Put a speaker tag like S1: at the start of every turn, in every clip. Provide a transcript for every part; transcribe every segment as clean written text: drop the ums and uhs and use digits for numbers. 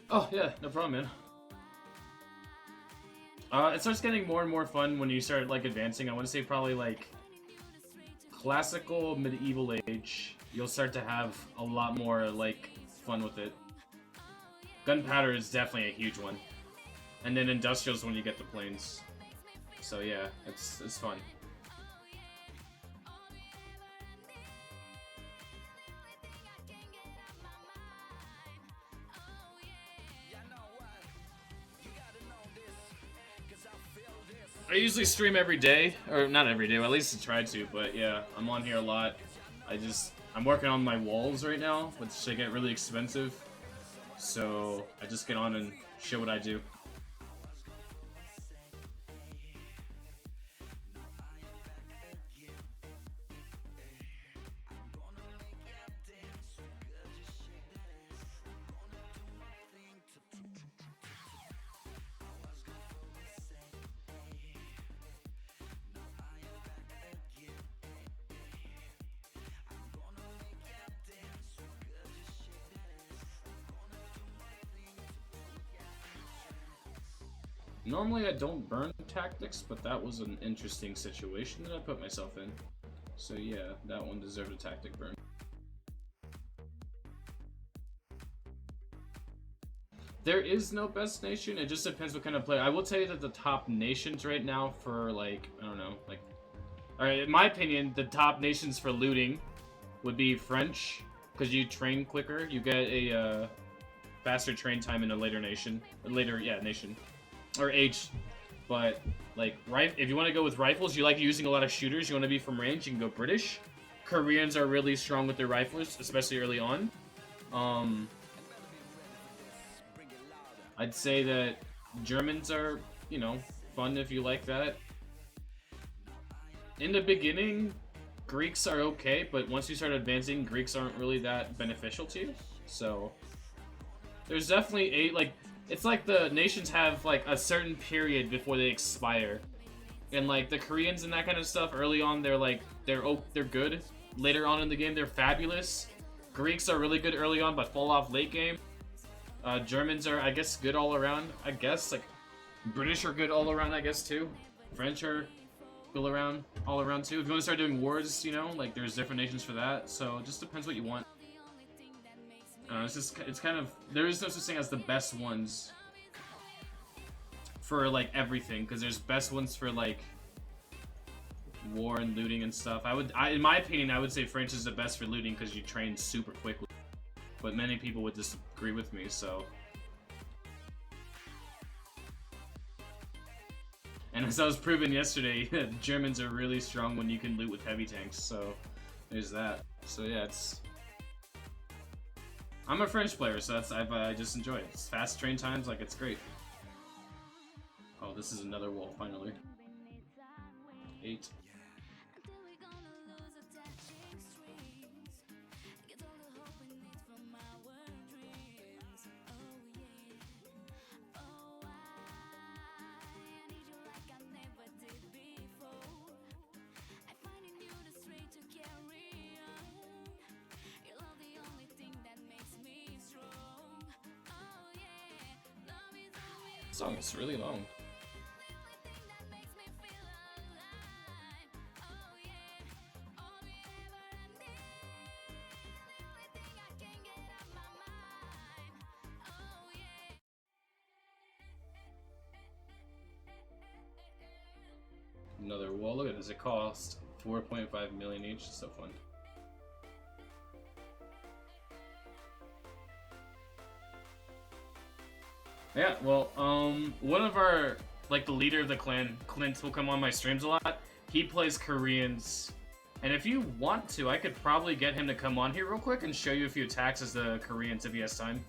S1: Oh yeah, no problem, man. It starts getting more and more fun when you start like advancing. I want to say probably like classical medieval age. You'll start to have a lot more like fun with it. Gunpowder is definitely a huge one, and then industrials when you get the planes. So yeah, it's fun. I usually stream every day, or not every day, well, at least I try to, but yeah, I'm on here a lot. I'm working on my walls right now, which they get really expensive, so I just get on and show what I do. Normally I don't burn tactics, but that was an interesting situation that I put myself in. So yeah, that one deserved a tactic burn. There is no best nation, it just depends what kind of player. I will tell you that the top nations right now for like, I don't know, like... Alright, in my opinion, the top nations for looting would be French, because you train quicker, you get a faster train time in a later nation. Nation. Or age. But, like, if you want to go with rifles, you like using a lot of shooters, you want to be from range, you can go British. Koreans are really strong with their rifles, especially early on. I'd say that Germans are, you know, fun if you like that. In the beginning, Greeks are okay, but once you start advancing, Greeks aren't really that beneficial to you. So, there's definitely it's like the nations have like a certain period before they expire. And like the Koreans and that kind of stuff, early on they're good. Later on in the game, they're fabulous. Greeks are really good early on, but fall off late game. Germans are, I guess, good all around. I guess like British are good all around. I guess too. French are good all around too. If you want to start doing wars, you know, like there's different nations for that. So it just depends what you want. It's kind of, there is no such thing as the best ones for like everything, because there's best ones for like war and looting and stuff. In my opinion, I would say French is the best for looting because you train super quickly. But many people would disagree with me, so. And as I was proven yesterday, Germans are really strong when you can loot with heavy tanks, so there's that. So yeah, I'm a French player, so I just enjoy it. It's fast train times, like it's great. Oh, this is another wall, finally. 8. This song is really long. Another wall. Look at this. It cost 4.5 million each. It's so fun. Yeah, well, one of our, like, the leader of the clan, Clint, will come on my streams a lot. He plays Koreans, and if you want to, I could probably get him to come on here real quick and show you a few attacks as the Koreans if he has time.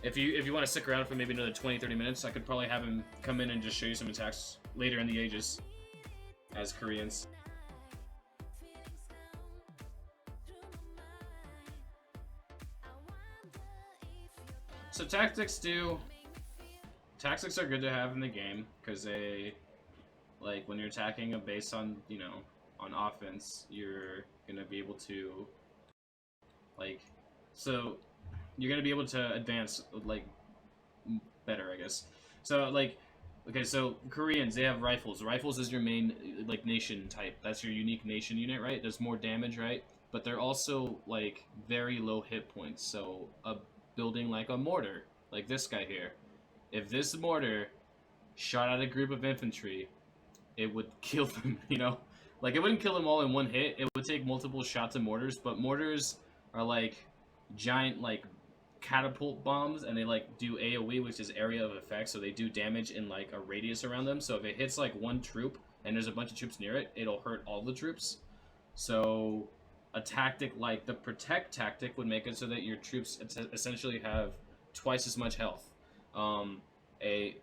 S1: If you want to stick around for maybe another 20-30 minutes, I could probably have him come in and just show you some attacks later in the ages as Koreans. So tactics are good to have in the game, because they, like, when you're attacking a base on, you know, on offense, you're gonna be able to, like, so you're gonna be able to advance, like, better, I guess. So like, okay, so Koreans, they have rifles. Rifles is your main like nation type. That's your unique nation unit, right? Does more damage, right? But they're also like very low hit points. So a building like a mortar, like this guy here, if this mortar shot at a group of infantry, it would kill them. You know, like it wouldn't kill them all in one hit. It would take multiple shots of mortars. But mortars are like giant like catapult bombs, and they like do AoE, which is area of effect, so they do damage in like a radius around them. So if it hits like one troop and there's a bunch of troops near it, it'll hurt all the troops. So a tactic like the protect tactic would make it so that your troops essentially have twice as much health. A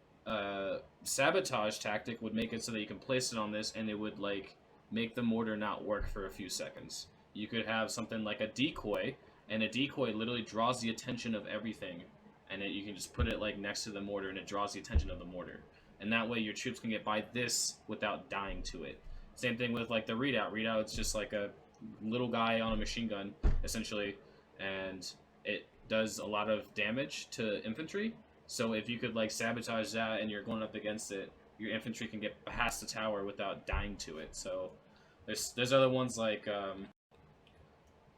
S1: sabotage tactic would make it so that you can place it on this, and it would like make the mortar not work for a few seconds. You could have something like a decoy, and a decoy literally draws the attention of everything, and you can just put it like next to the mortar, and it draws the attention of the mortar, and that way your troops can get by this without dying to it. Same thing with like the readout. Readout, it's just like a little guy on a machine gun essentially, and it does a lot of damage to infantry. So if you could like sabotage that and you're going up against it, your infantry can get past the tower without dying to it. So there's other ones like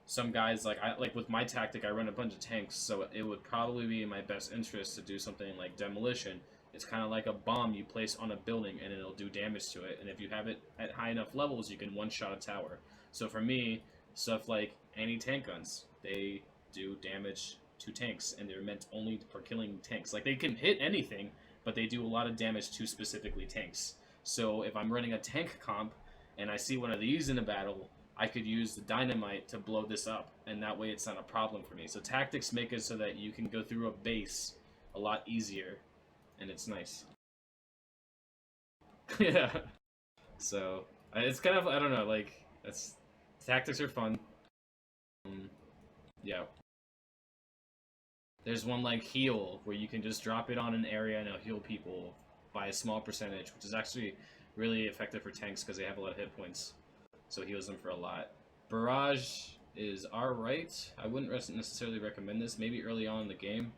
S1: some guys like with my tactic, I run a bunch of tanks, so it would probably be in my best interest to do something like demolition. It's kind of like a bomb you place on a building, and it'll do damage to it. And if you have it at high enough levels, you can one-shot a tower. So for me, stuff like anti-tank guns, they do damage to tanks, and they're meant only for killing tanks. Like they can hit anything, but they do a lot of damage to specifically tanks. So if I'm running a tank comp and I see one of these in a battle, I could use the dynamite to blow this up, and that way it's not a problem for me. So tactics make it so that you can go through a base a lot easier, and it's nice. Yeah. So it's kind of, I don't know, like that's tactics are fun. Yeah. There's one like heal where you can just drop it on an area and it'll heal people by a small percentage, which is actually really effective for tanks because they have a lot of hit points. So it heals them for a lot. Barrage is alright. I wouldn't necessarily recommend this. Maybe early on in the game.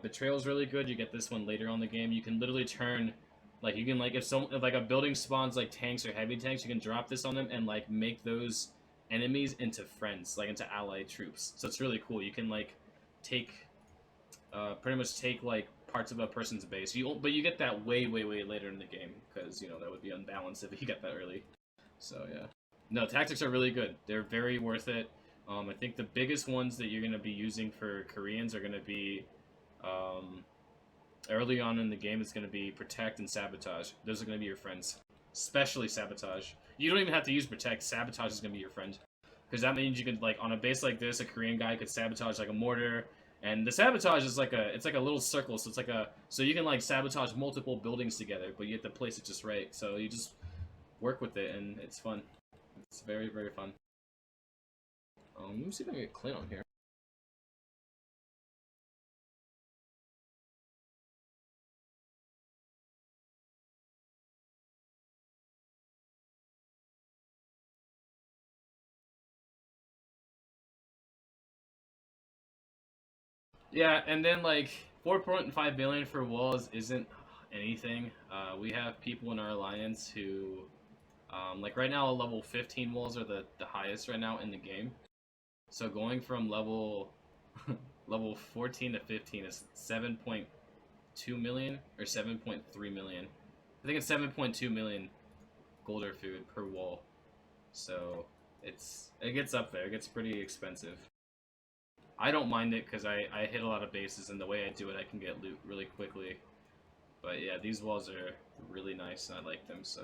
S1: Betrayal is really good. You get this one later on in the game. You can literally turn, like you can like if like a building spawns like tanks or heavy tanks, you can drop this on them and like make those enemies into friends, like into allied troops. So it's really cool. You can like take, pretty much take like parts of a person's base. But you get that way later in the game because you know that would be unbalanced if you get that early. So yeah, no, tactics are really good. They're very worth it. I think the biggest ones that you're going to be using for Koreans are going to be, early on in the game, it's going to be protect and sabotage. Those are going to be your friends, especially sabotage. You don't even have to use protect. Sabotage is going to be your friend, because that means you could like on a base like this, a Korean guy could sabotage like a mortar, and the sabotage is like it's like a little circle, so it's like so you can like sabotage multiple buildings together, but you have to place it just right. So you just work with it, and it's fun. It's very fun. Let me see if I can get Clint on here. Yeah, and then like 4.5 billion for walls isn't anything. We have people in our alliance who, like right now, level 15 walls are the highest right now in the game. So going from level 14 to 15 is 7.2 million or 7.3 million. I think it's 7.2 million gold or food per wall. So it gets up there. It gets pretty expensive. I don't mind it because I hit a lot of bases, and the way I do it, I can get loot really quickly. But yeah, these walls are really nice, and I like them, so...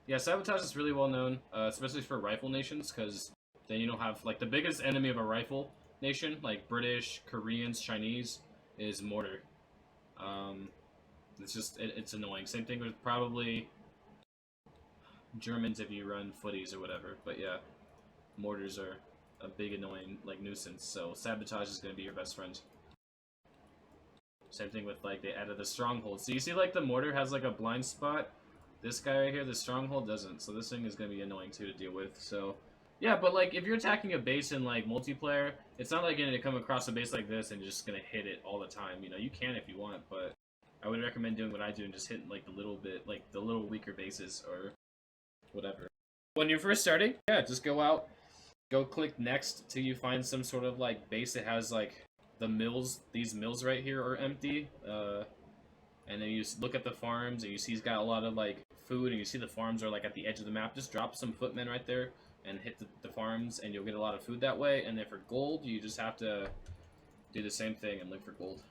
S1: Yeah, sabotage is really well known, especially for rifle nations, because then you don't have, like, the biggest enemy of a rifle nation, like British, Koreans, Chinese, is mortar. It's just, it's annoying. Same thing with probably Germans if you run footies or whatever, but yeah, mortars are a big annoying, like, nuisance, so sabotage is going to be your best friend. Same thing with, like, they added the stronghold. So you see, like, the mortar has, like, a blind spot This guy right here, the stronghold, doesn't. So this thing is gonna be annoying too to deal with. So yeah, but like if you're attacking a base in like multiplayer, it's not like gonna come across a base like this and just gonna hit it all the time. You know, you can if you want, but I would recommend doing what I do and just hitting like the little bit, like the little weaker bases or whatever. When you're first starting, yeah, just go out, go click next till you find some sort of like base that has like the mills. These mills right here are empty. And then you look at the farms and you see he's got a lot of like food, and you see the farms are like at the edge of the map. Just drop some footmen right there and hit the farms, and you'll get a lot of food that way. And then for gold, you just have to do the same thing and look for gold.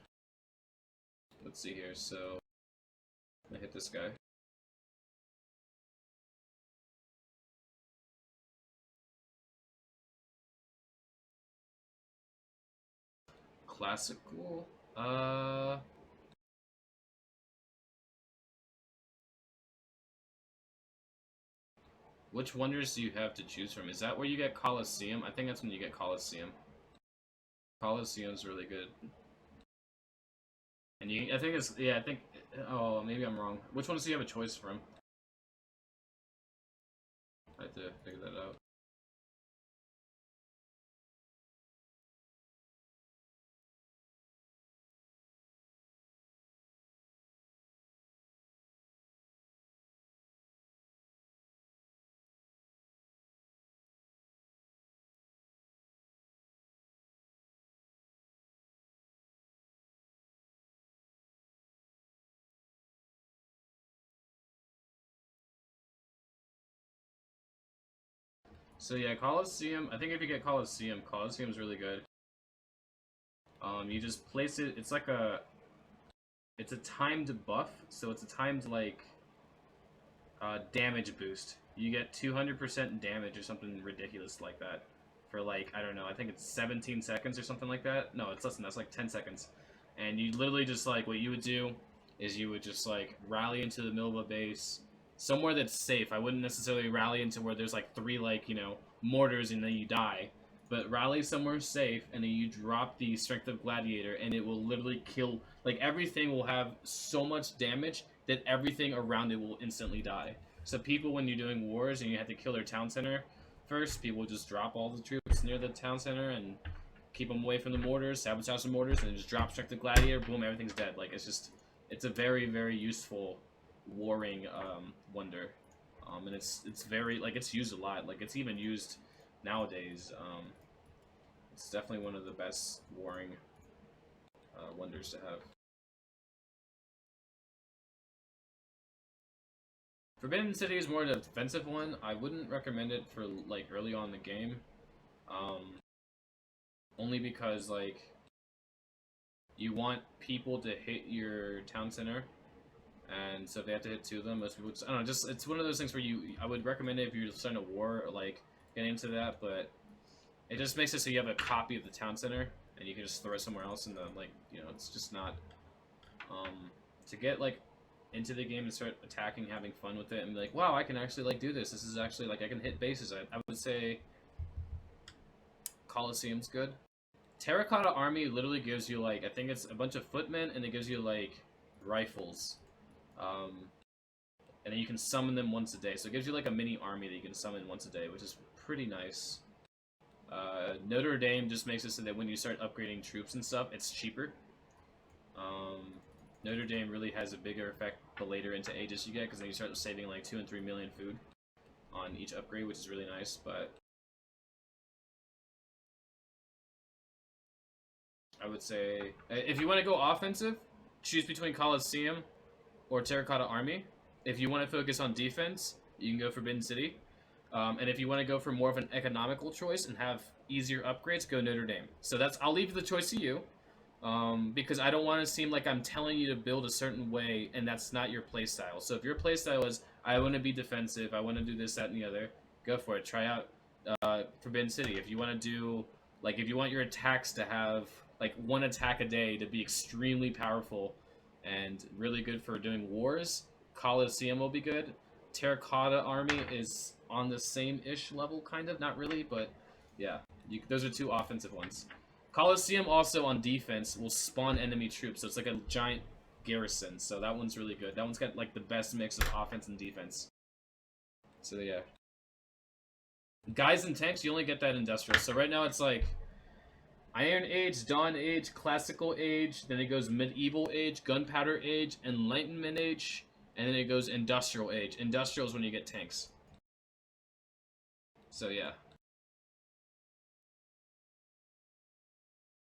S1: Let's see here. So I'm gonna hit this guy. Classical. Which wonders do you have to choose from? Is that where you get Colosseum? I think that's when you get Colosseum. Colosseum's really good. And I think it's, yeah, I think, oh, maybe I'm wrong. Which ones do you have a choice from? I have to figure that out. So yeah, Colosseum, I think if you get Colosseum's really good. You just place it, it's like it's a timed buff, so it's a timed, like, damage boost. You get 200% damage or something ridiculous like that for, like, I don't know, I think it's 17 seconds or something like that. No, it's less than that, it's like 10 seconds. And you literally just, like, what you would do is you would just, like, rally into the middle of a base, somewhere that's safe. I wouldn't necessarily rally into where there's, like, 3, like, you know, mortars and then you die. But rally somewhere safe, and then you drop the Strength of Gladiator, and it will literally kill... Like, everything will have so much damage that everything around it will instantly die. So people, when you're doing wars and you have to kill their town center first, people just drop all the troops near the town center and keep them away from the mortars, sabotage the mortars, and then just drop Strength of Gladiator, boom, everything's dead. Like, it's just... It's a very, very useful warring wonder. And it's very... Like, it's used a lot. Like, it's even used nowadays. It's definitely one of the best warring wonders to have. Forbidden City is more of a defensive one. I wouldn't recommend it for, like, early on in the game. Only because, like, you want people to hit your town center. And so if they have to hit 2 of them, most people just, I don't know, just, it's one of those things where I would recommend it if you're starting a war, or, like, getting into that, but it just makes it so you have a copy of the town center, and you can just throw it somewhere else, and like, you know, it's just not, to get, like, into the game and start attacking, having fun with it, and be like, wow, I can actually, like, do this. This is actually, like, I can hit bases. I would say Colosseum's good. Terracotta Army literally gives you, like, I think it's a bunch of footmen, and it gives you, like, rifles. And then you can summon them once a day. So it gives you, like, a mini army that you can summon once a day, which is pretty nice. Notre Dame just makes it so that when you start upgrading troops and stuff, it's cheaper. Notre Dame really has a bigger effect the later into ages you get, because then you start saving like 2 and 3 million food on each upgrade, which is really nice. But I would say, if you want to go offensive, choose between Colosseum or Terracotta Army. If you want to focus on defense, you can go Forbidden City. And if you want to go for more of an economical choice and have easier upgrades, go Notre Dame. So I'll leave the choice to you, because I don't want to seem like I'm telling you to build a certain way, and that's not your playstyle. So if your playstyle is, I want to be defensive, I want to do this, that, and the other, go for it. Try out Forbidden City. If you want to do, like, if you want your attacks to have, like, 1 attack a day to be extremely powerful and really good for doing wars, Colosseum will be good. Terracotta Army is on the same-ish level, kind of. Not really, but yeah. Those are 2 offensive ones. Colosseum also on defense will spawn enemy troops, so it's like a giant garrison, so that one's really good. That one's got like the best mix of offense and defense. So yeah. Guys and tanks, you only get that industrial. So right now it's like Iron Age, Dawn Age, Classical Age, then it goes Medieval Age, Gunpowder Age, Enlightenment Age, and then it goes Industrial Age. Industrial is when you get tanks. So yeah.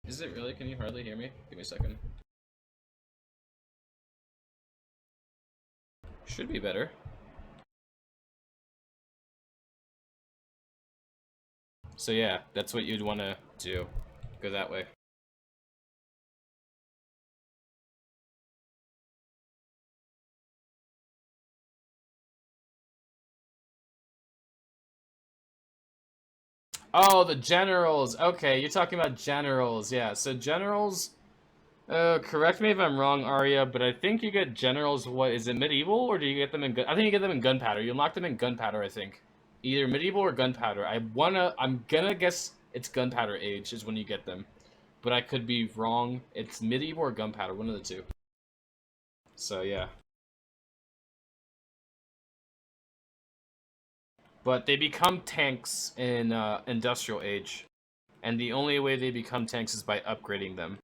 S1: Is it really? Can you hardly hear me? Give me a second. Should be better. So yeah, that's what you'd want to do. Go that way. Oh, the generals. Okay, you're talking about generals. Yeah, so generals... correct me if I'm wrong, Arya, but I think you get generals, what, is it medieval, or do you get them in I think you get them in gunpowder. You unlock them in gunpowder, I think. Either medieval or gunpowder. I'm gonna guess it's gunpowder age is when you get them. But I could be wrong. It's medieval or gunpowder, one of the two. So, yeah. But they become tanks in industrial age. And the only way they become tanks is by upgrading them.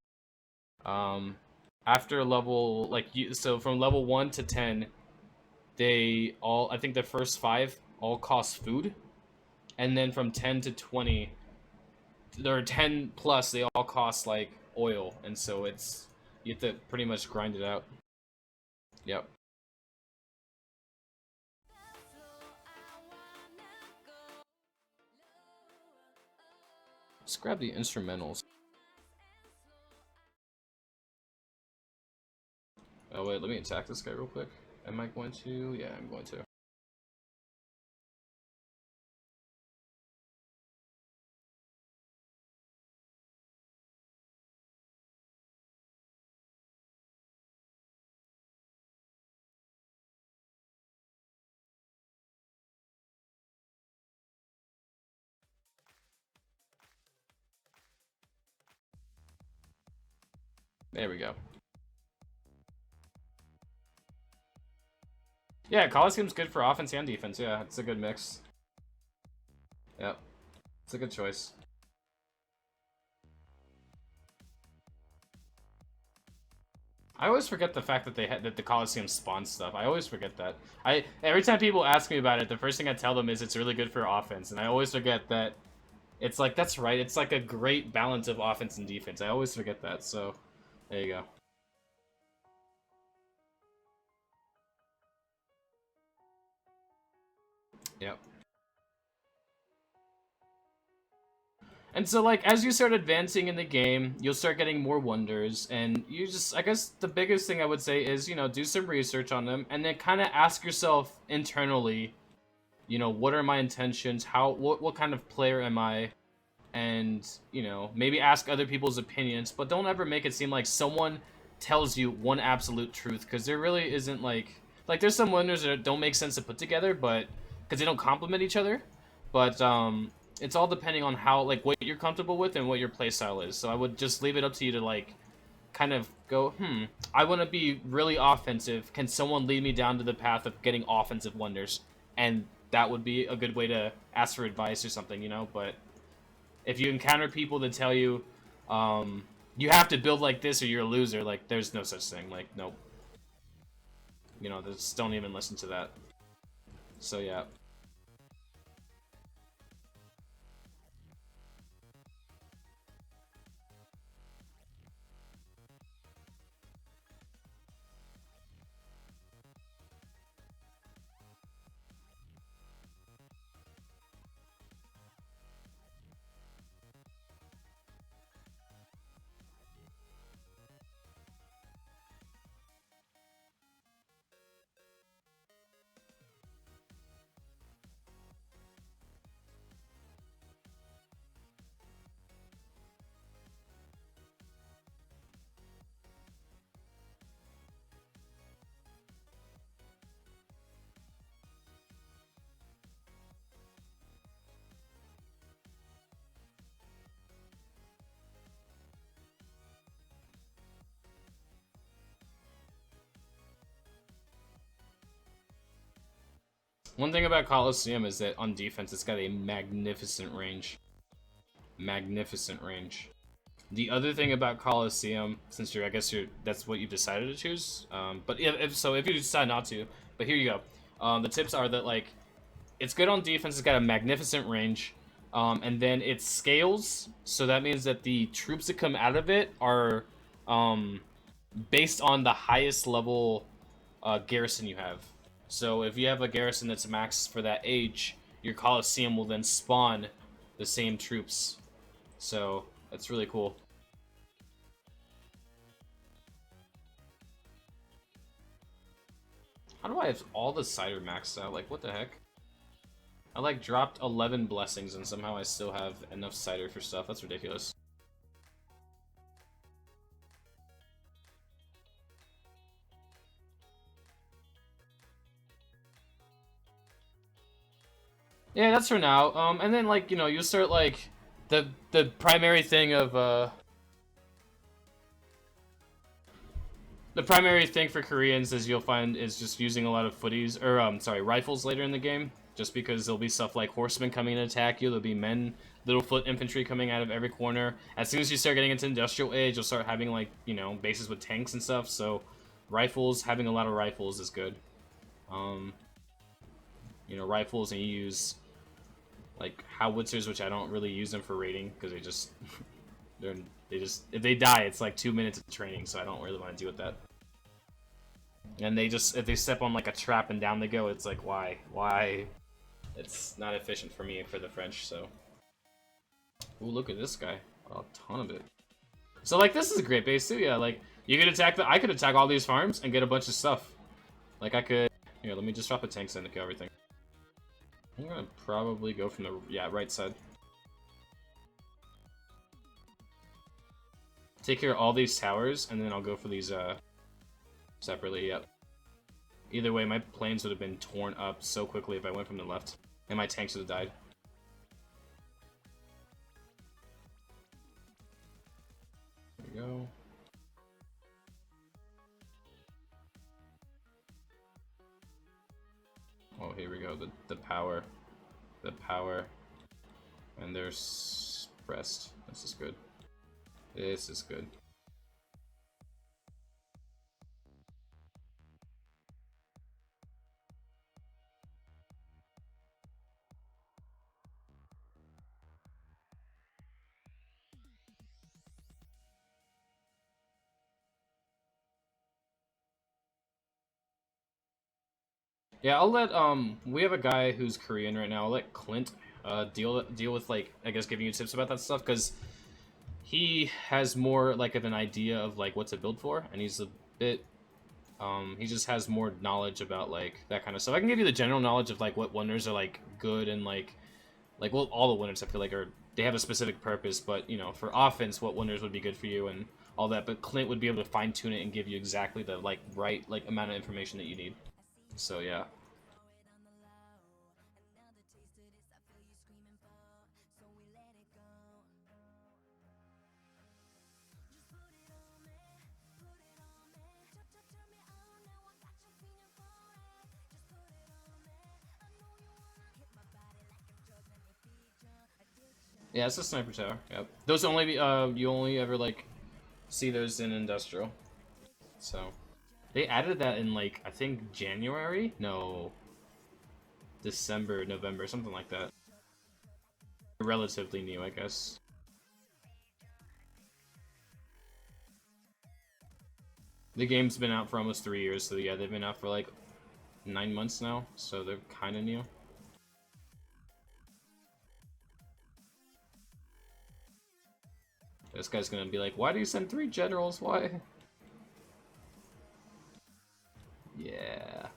S1: After level, like, so from level 1 to 10, they all, I think the first 5 all cost food. And then from 10 to 20, or 10 plus, they all cost, like, oil. And so it's, you have to pretty much grind it out. Yep. Let's grab the instrumentals. Oh wait, let me attack this guy real quick. Am I going to? Yeah, I'm going to. There we go. Yeah, Coliseum's good for offense and defense. Yeah, it's a good mix. Yep. It's a good choice. I always forget the fact that that the Coliseum spawns stuff. I always forget that. Every time people ask me about it, the first thing I tell them is it's really good for offense, and I always forget that it's like, that's right, it's like a great balance of offense and defense. I always forget that, so there you go. Yep. And so, like, as you start advancing in the game, you'll start getting more wonders, and you just, I guess the biggest thing I would say is, you know, do some research on them, and then kind of ask yourself internally, you know, what are my intentions, what kind of player am I, and, you know, maybe ask other people's opinions, but don't ever make it seem like someone tells you one absolute truth, because there really isn't, like, there's some wonders that don't make sense to put together, but, because they don't complement each other, but, it's all depending on how, like, what you're comfortable with and what your playstyle is. So I would just leave it up to you to, like, kind of go, I want to be really offensive. Can someone lead me down to the path of getting offensive wonders? And that would be a good way to ask for advice or something, you know? But if you encounter people that tell you, you have to build like this or you're a loser, like, there's no such thing. Like, nope. You know, just don't even listen to that. So, yeah. One thing about Coliseum is that on defense, it's got a magnificent range. Magnificent range. The other thing about Coliseum, since I guess that's what you've decided to choose. But if you decide not to, but here you go. The tips are that like, it's good on defense. It's got a magnificent range, and then it scales. So that means that the troops that come out of it are, based on the highest level garrison you have. So if you have a garrison that's maxed for that age, your Coliseum will then spawn the same troops. So that's really cool. How do I have all the cider maxed out? Like, what the heck? I like dropped 11 blessings and somehow I still have enough cider for stuff. That's ridiculous. Yeah, that's for now. And then like, you know, you start like the primary thing of the primary thing for Koreans is you'll find is just using a lot of footies or sorry, rifles later in the game. Just because there'll be stuff like horsemen coming in to attack you, there'll be men, little foot infantry coming out of every corner. As soon as you start getting into industrial age, you'll start having like, you know, bases with tanks and stuff. So rifles, having a lot of rifles is good. You know, rifles, and you use like howitzers, which I don't really use them for raiding because they just if they die, it's like 2 minutes of training, so I don't really want to deal with that. And they just, if they step on like a trap and down they go, it's like why? It's not efficient for me for the French, so. Ooh, look at this guy. A ton of it. So like this is a great base too, yeah. Like you could attack I could attack all these farms and get a bunch of stuff. Like I could here, let me just drop the tanks in to kill everything. I'm gonna probably go from the right side. Take care of all these towers, and then I'll go for these separately, yep. Either way, my planes would have been torn up so quickly if I went from the left. And my tanks would have died. There we go. Oh, here we go. The power. The power. And there's rest. This is good. This is good. Yeah, I'll let we have a guy who's Korean right now. I'll let Clint deal with like I guess giving you tips about that stuff because he has more like of an idea of like what to build for, and he's a bit he just has more knowledge about like that kind of stuff. I can give you the general knowledge of like what wonders are like good and like well all the wonders I feel like are they have a specific purpose, but you know for offense what wonders would be good for you and all that. But Clint would be able to fine tune it and give you exactly the like right like amount of information that you need. So yeah. Yeah, it's a sniper tower. Yep. Those only you only ever like see those in industrial. So they added that in like I think January? No. December, November, something like that. Relatively new, I guess. The game's been out for almost 3 years, so yeah, they've been out for like 9 months now, so they're kind of new. This guy's gonna be like, why do you send 3 generals? Why? Yeah.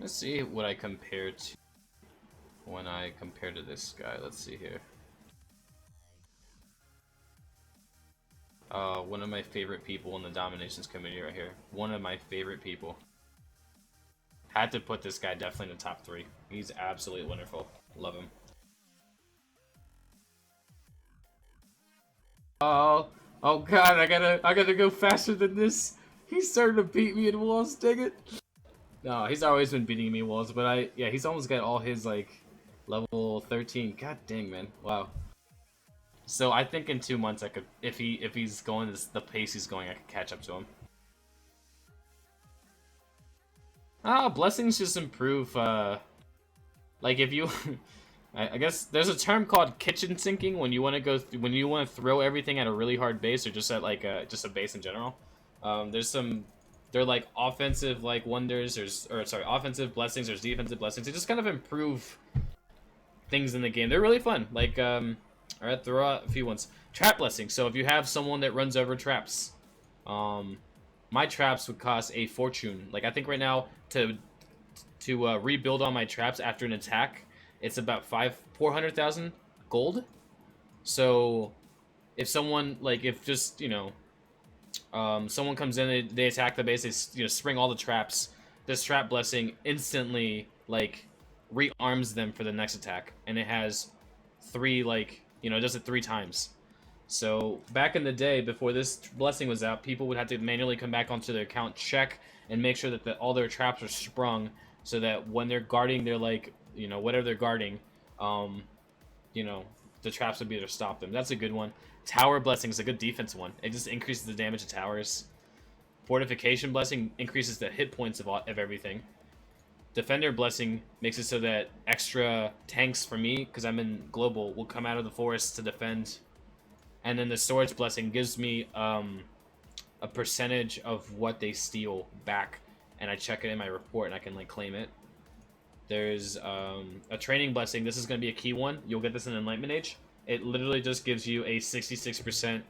S1: Let's see what I compare to when I compare to this guy. Let's see here. One of my favorite people in the DomiNations community right here. One of my favorite people. Had to put this guy definitely in the top 3. He's absolutely wonderful. Love him. Oh, oh god, I gotta go faster than this. He's starting to beat me in walls, dang it. No, he's always been beating me in walls, but yeah, he's almost got all his, like, level 13. God dang, man. Wow. So I think in 2 months I could, if he's going the pace he's going, I could catch up to him. Blessings just improve, like if you, I guess there's a term called kitchen sinking when you want to when you want to throw everything at a really hard base or just at like just a base in general. They're like offensive like wonders, or sorry, offensive blessings, there's defensive blessings. They just kind of improve things in the game. They're really fun. Like, alright, throw out a few ones. Trap blessings. So if you have someone that runs over traps, my traps would cost a fortune. Like, I think right now to rebuild all my traps after an attack, it's about 400,000 gold. So if someone, like, if just, you know, someone comes in, they attack the base, they, you know, spring all the traps, this trap blessing instantly, like, rearms them for the next attack, and it has 3, like, you know, it does it 3 times. So back in the day, before this blessing was out, people would have to manually come back onto their account, check, and make sure that all their traps are sprung, so that when they're guarding their, like, you know, whatever they're guarding, you know, the traps would be able to stop them. That's a good one. Tower blessing is a good defense one. It just increases the damage of towers. Fortification blessing increases the hit points of everything. Defender blessing makes it so that extra tanks for me, because I'm in global, will come out of the forest to defend. And then the storage blessing gives me a percentage of what they steal back, and I check it in my report and I can, like, claim it. There's a training blessing. This is going to be a key one. You'll get this in Enlightenment Age. It literally just gives you a 66%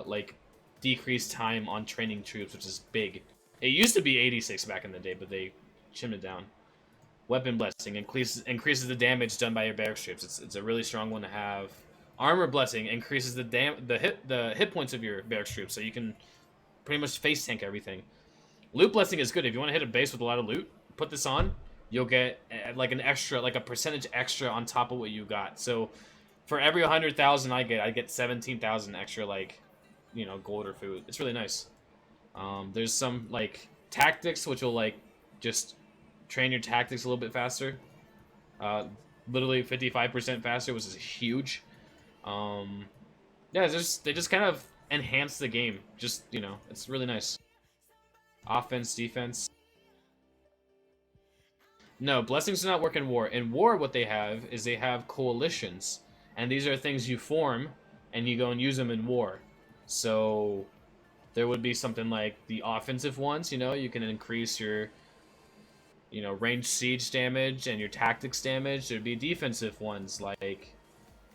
S1: like decreased time on training troops, which is big. It used to be 86 back in the day, but they trimmed it down. Weapon blessing increases the damage done by your barracks troops. It's a really strong one to have. Armor blessing increases the hit points of your barracks troops, so you can pretty much face tank everything. Loot blessing is good if you want to hit a base with a lot of loot. Put this on, you'll get like an extra, like a percentage extra on top of what you got. So for every 100,000 I get 17,000 extra, like, you know, gold or food. It's really nice. There's some, like, tactics, which will, like, just train your tactics a little bit faster. Literally 55% faster, which is huge. Yeah, they just kind of enhance the game. Just, you know, it's really nice. Offense, defense. No, blessings do not work in war. In war, what they have is they have coalitions. And these are things you form, and you go and use them in war. So there would be something like the offensive ones, you know, you can increase your, you know, ranged siege damage and your tactics damage. There'd be defensive ones like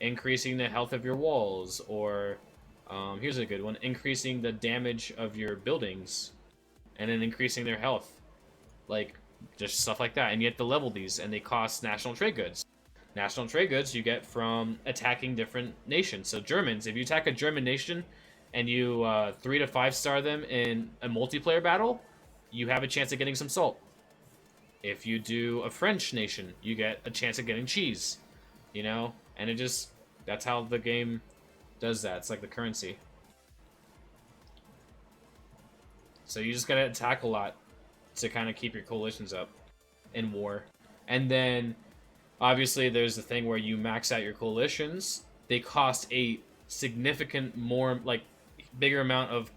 S1: increasing the health of your walls, or here's a good one, increasing the damage of your buildings and then increasing their health. Like, just stuff like that. And you have to level these, and they cost national trade goods. National trade goods you get from attacking different nations. So Germans, if you attack a German nation and you 3 to 5 star them in a multiplayer battle, you have a chance of getting some salt. If you do a French nation, you get a chance of getting cheese. You know? And it just, that's how the game does that. It's like the currency. So you just gotta attack a lot to kind of keep your coalitions up in war. And then obviously there's the thing where you max out your coalitions. They cost a significant more, like, bigger amount of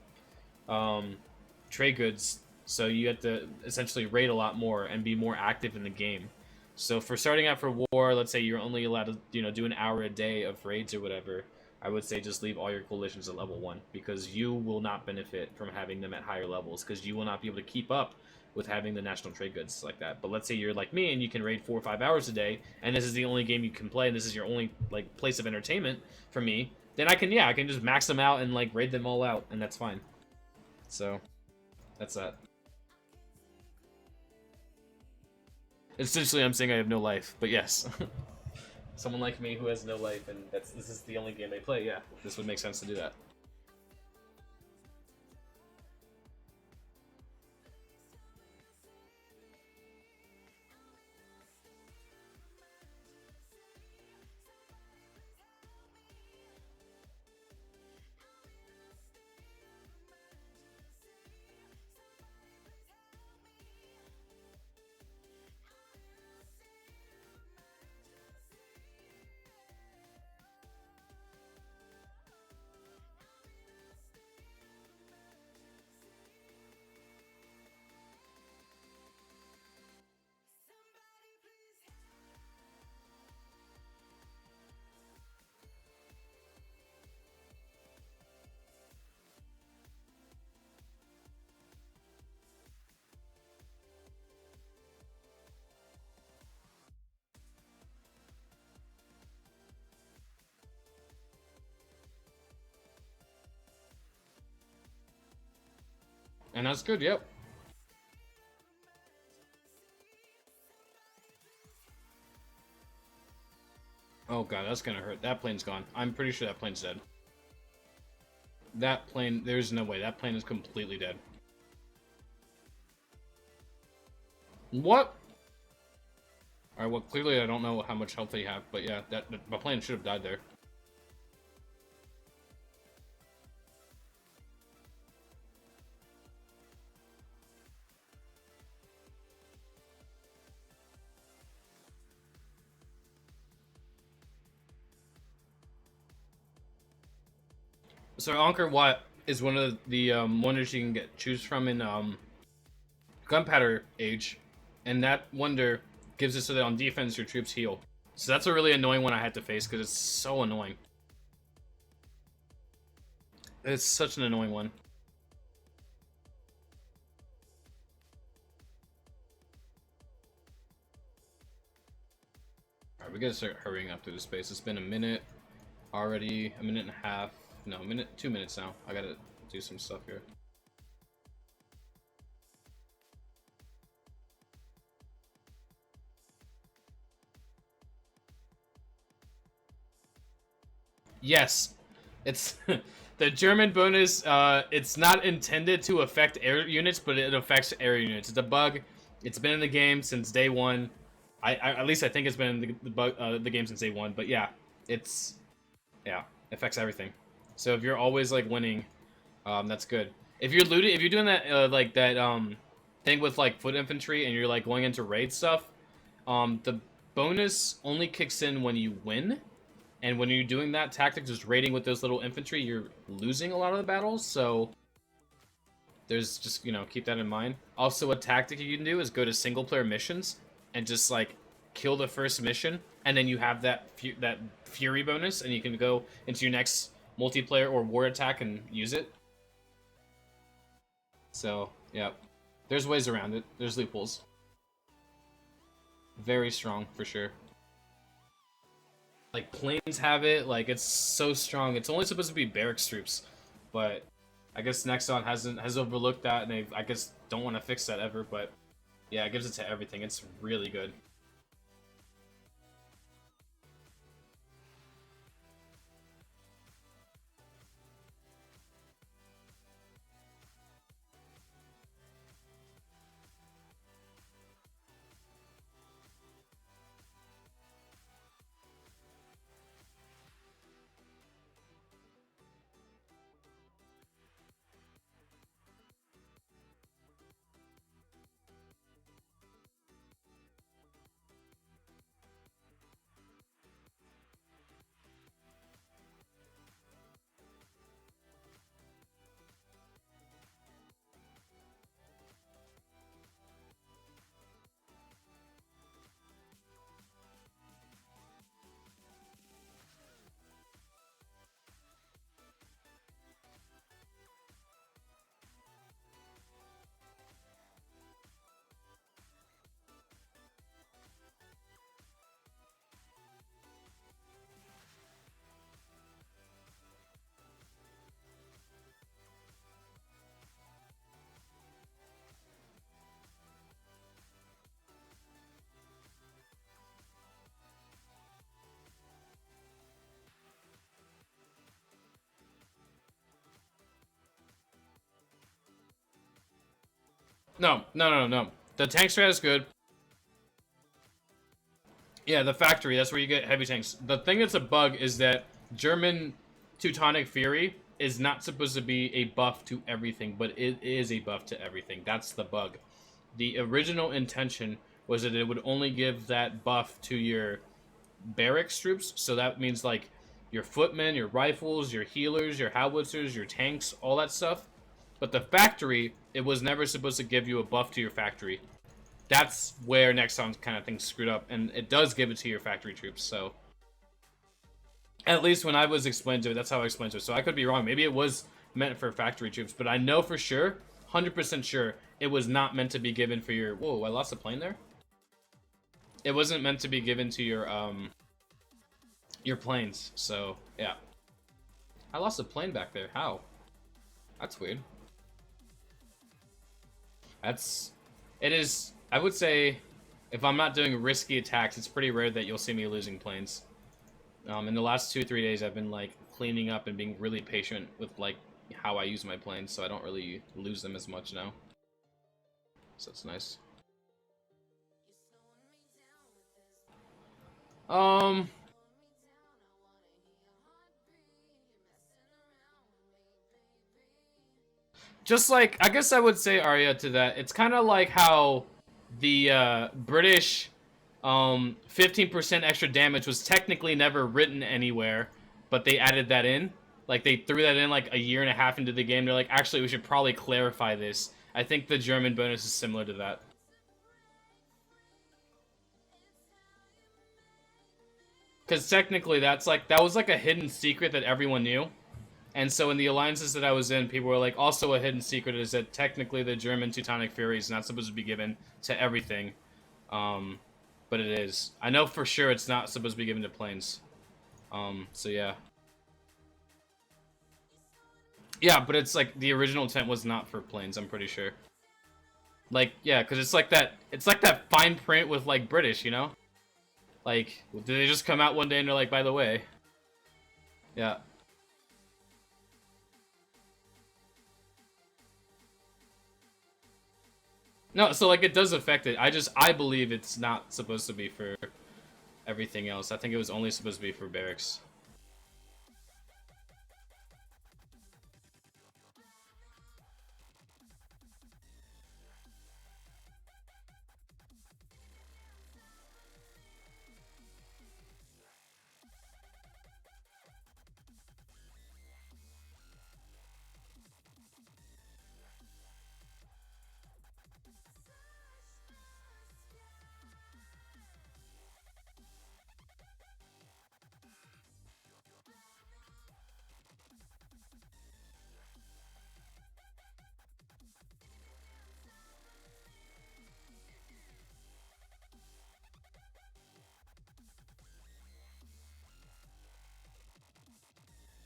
S1: trade goods, so you have to essentially raid a lot more and be more active in the game. So for starting out for war, let's say you're only allowed to, you know, do an hour a day of raids or whatever, I would say just leave all your coalitions at level 1, because you will not benefit from having them at higher levels, because you will not be able to keep up with having the national trade goods like that. But let's say you're like me and you can raid 4 or 5 hours a day, and this is the only game you can play, and this is your only, like, place of entertainment for me, then I can just max them out and, like, raid them all out, and that's fine. So that's that. Essentially, I'm saying I have no life, but yes. Someone like me who has no life, and this is the only game they play, yeah, this would make sense to do that. And that's good, yep. Oh god, that's gonna hurt. That plane's gone. I'm pretty sure that plane's dead. That plane, there's no way. That plane is completely dead. What? Alright, well, clearly I don't know how much health they have, but yeah, my plane should have died there. So Angkor Wat is one of the wonders you can choose from in Gunpowder Age, and that wonder gives it so that on defense your troops heal. So that's a really annoying one I had to face because it's so annoying. It's such an annoying one. Alright, we gotta start hurrying up through the space. It's been a minute already, a minute and a half. No, 2 minutes now. I gotta do some stuff here. Yes, it's the German bonus. It's not intended to affect air units, but it affects air units. It's a bug. It's been in the game since day one. I at least I think it's been in the game since day one. But yeah, it's affects everything. So if you're always like winning, that's good. If you're looting, if you're doing that like that thing with like foot infantry and you're like going into raid stuff, the bonus only kicks in when you win. And when you're doing that tactic, just raiding with those little infantry, you're losing a lot of the battles. So there's just, keep that in mind. Also, a tactic you can do is go to single player missions and just like kill the first mission, and then you have that fury bonus, and you can go into your next multiplayer or war attack and use it. So yeah, there's ways around it. There's loopholes. Very strong for sure. Like planes have it. Like it's so strong. It's only supposed to be barracks troops, but I guess Nexon has overlooked that, and they I guess don't want to fix that ever. But yeah, it gives it to everything. It's really good. No. The tank strat is good. Yeah, the factory, that's where you get heavy tanks. The thing that's a bug is that German Teutonic Fury is not supposed to be a buff to everything, but it is a buff to everything. That's the bug. The original intention was that it would only give that buff to your barracks troops, so that means like your footmen, your rifles, your healers, your howitzers, your tanks, all that stuff. But the factory, it was never supposed to give you a buff to your factory. That's where Nexon kind of things screwed up, and it does give it to your factory troops, so... At least when I was explained to it, that's how I explained to it. So I could be wrong. Maybe it was meant for factory troops, but I know for sure, 100% sure, it was not meant to be given for your... Whoa, I lost a plane there? It wasn't meant to be given to your planes, so, yeah. I lost a plane back there. How? That's weird. It is... I would say, if I'm not doing risky attacks, it's pretty rare that you'll see me losing planes. In the last 2-3 days, I've been, like, cleaning up and being really patient with, like, how I use my planes, so I don't really lose them as much now. So it's nice. Just like, I guess I would say, Arya, to that, it's kind of like how the British 15% extra damage was technically never written anywhere, but they added that in. Like, they threw that in like a year and a half into the game. They're like, actually, we should probably clarify this. I think the German bonus is similar to that. Because technically, that was like a hidden secret that everyone knew. And so in the alliances that I was in, people were like, also a hidden secret is that technically the German Teutonic Fury is not supposed to be given to everything. But it is. I know for sure it's not supposed to be given to planes. So yeah. Yeah, but it's like the original intent was not for planes, I'm pretty sure. Like, yeah, because it's like that fine print with like British, you know? Like, did they just come out one day and they're like, by the way? Yeah. No, so like it does affect it. I believe it's not supposed to be for everything else. I think it was only supposed to be for barracks.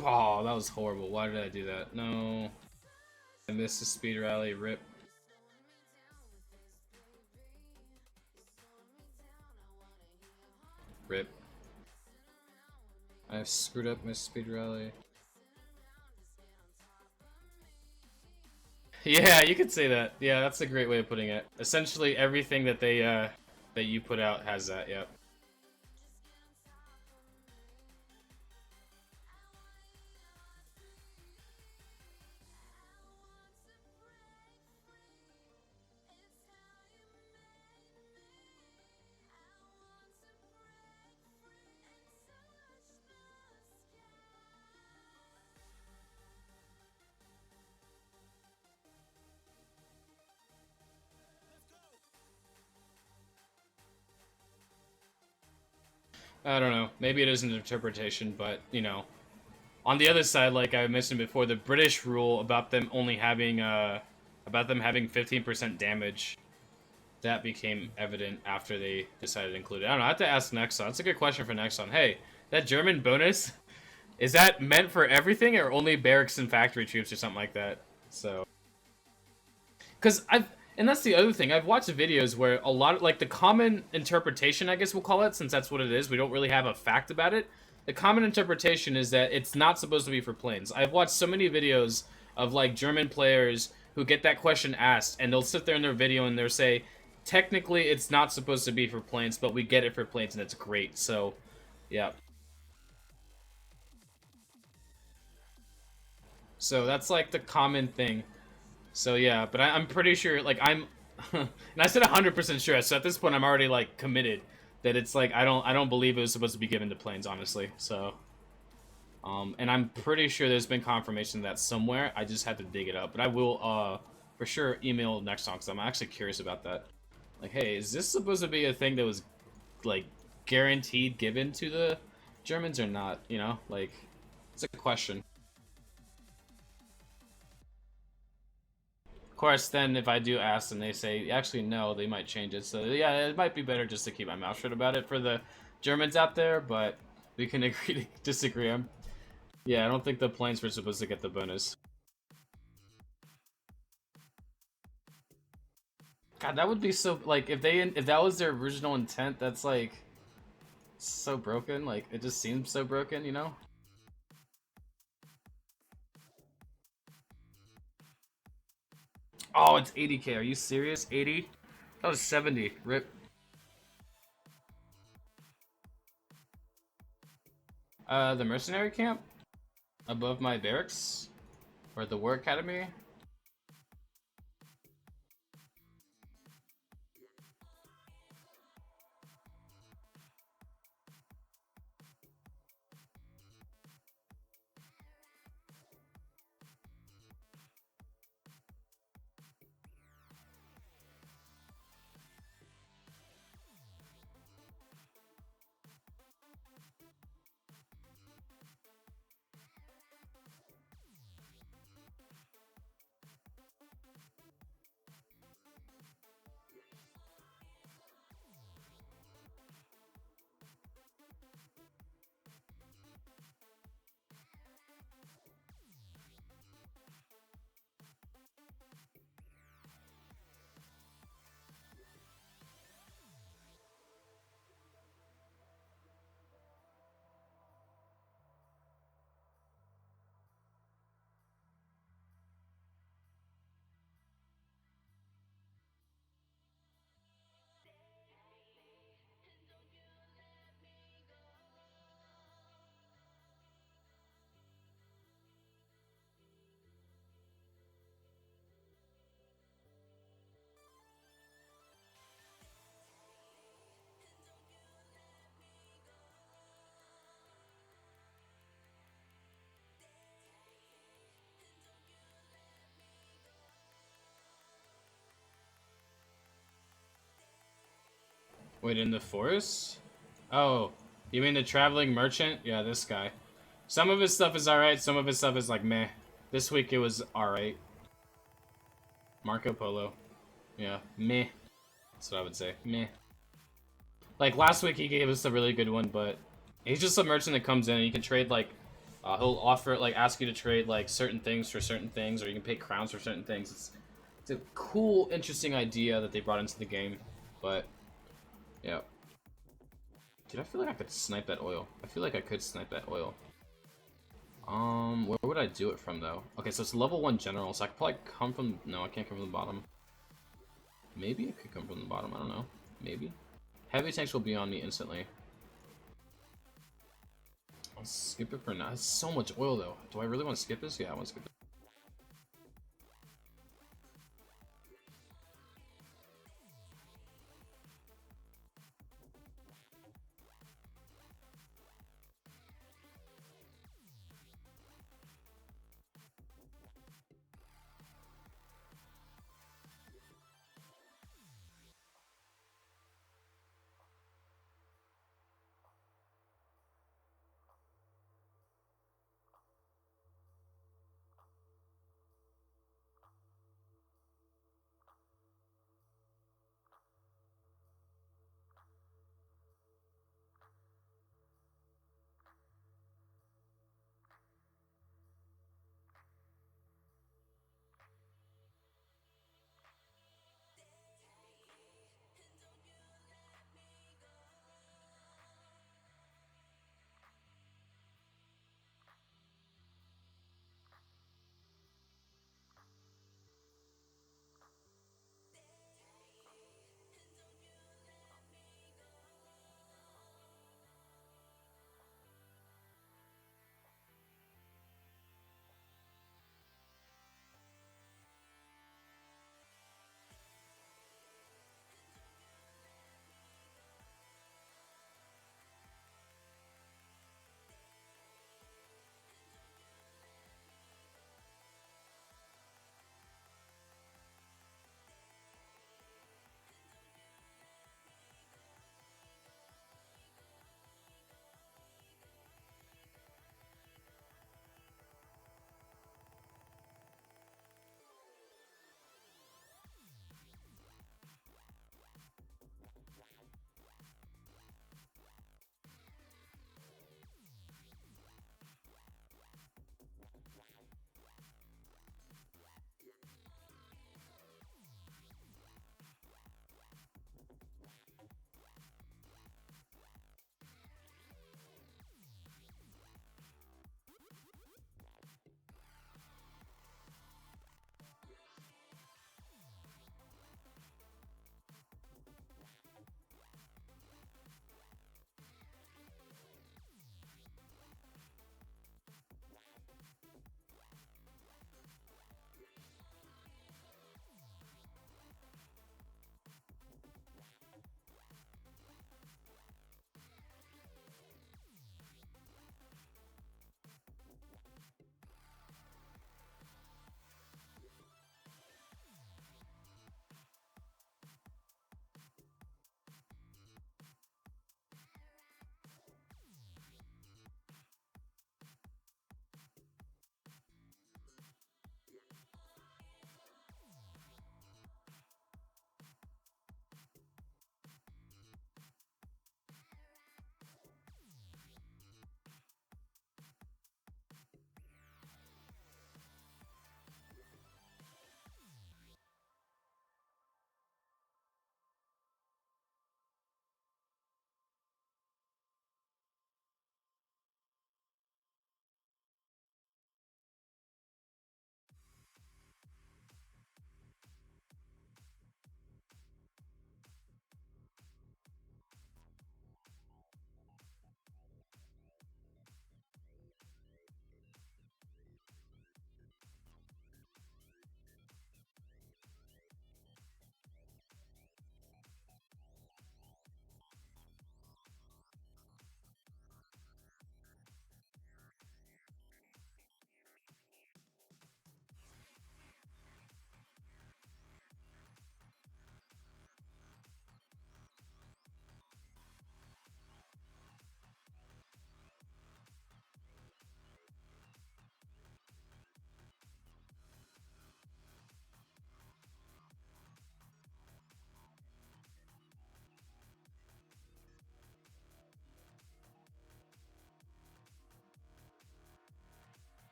S1: Oh, that was horrible. Why did I do that? No. I missed the speed rally. Rip. Rip. I screwed up my speed rally. Yeah, you could say that. Yeah, that's a great way of putting it. Essentially, everything that they that you put out has that. Yep. I don't know. Maybe it is an interpretation, but you know, on the other side, like I mentioned before, the British rule about them only having about them having 15% damage, that became evident after they decided to include it. I don't know. I have to ask Nexon. That's a good question for Nexon. Hey, that German bonus, is that meant for everything or only barracks and factory troops or something like that? So, because and that's the other thing. I've watched videos where a lot of, like, the common interpretation, I guess we'll call it, since that's what it is. We don't really have a fact about it. The common interpretation is that it's not supposed to be for planes. I've watched so many videos of, like, German players who get that question asked, and they'll sit there in their video and they'll say, technically it's not supposed to be for planes, but we get it for planes and it's great. So, yeah. So that's like the common thing. So yeah, but I'm pretty sure, like I'm, and I said 100% sure. So at this point, I'm already like committed that it's like I don't believe it was supposed to be given to planes, honestly. So, and I'm pretty sure there's been confirmation of that somewhere. I just had to dig it up, but I will for sure email next time because I'm actually curious about that. Like, hey, is this supposed to be a thing that was like guaranteed given to the Germans or not? You know, like it's a question. Of course, then if I do ask and they say actually no, they might change it. So yeah, it might be better just to keep my mouth shut about it for the Germans out there. But we can agree to disagree. Yeah, I don't think the planes were supposed to get the bonus. God, that would be so like if that was their original intent. That's like so broken. Like it just seems so broken, you know? Oh, it's 80K. Are you serious? 80? That was 70. Rip. The mercenary camp above my barracks or the war academy. Wait, in the forest? Oh, you mean the traveling merchant? Yeah, this guy. Some of his stuff is alright, some of his stuff is like meh. This week it was alright. Marco Polo. Yeah, meh. That's what I would say. Meh. Like last week he gave us a really good one, but he's just a merchant that comes in and you can trade like he'll offer like ask you to trade like certain things for certain things, or you can pay crowns for certain things. It's a cool, interesting idea that they brought into the game, but yeah. Dude, I feel like I could snipe that oil. I feel like I could snipe that oil. Where would I do it from, though? Okay, so it's level 1 general, so I could probably come from... No, I can't come from the bottom. Maybe I could come from the bottom, I don't know. Maybe. Heavy tanks will be on me instantly. I'll skip it for now. It's so much oil, though. Do I really want to skip this? Yeah, I want to skip it.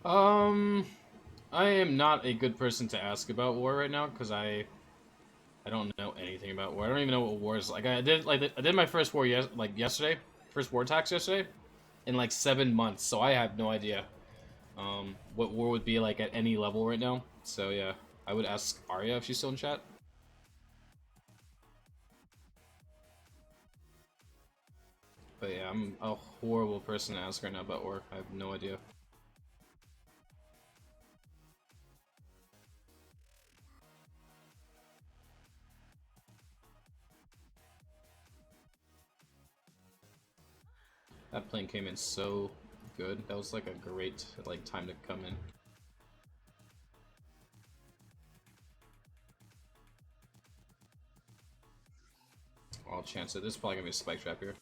S1: Um, I am not a good person to ask about war right now because I don't know anything about war. I don't even know what war is like. I did my first war yesterday, first war tax yesterday in like 7 months, so I have no idea what war would be like at any level right now. So yeah, I would ask Arya if she's still in chat. But yeah, I'm a horrible person to ask right now about war. I have no idea. That plane came in so good. That was like a great like time to come in. I'll chance it. There's probably gonna be a spike trap here.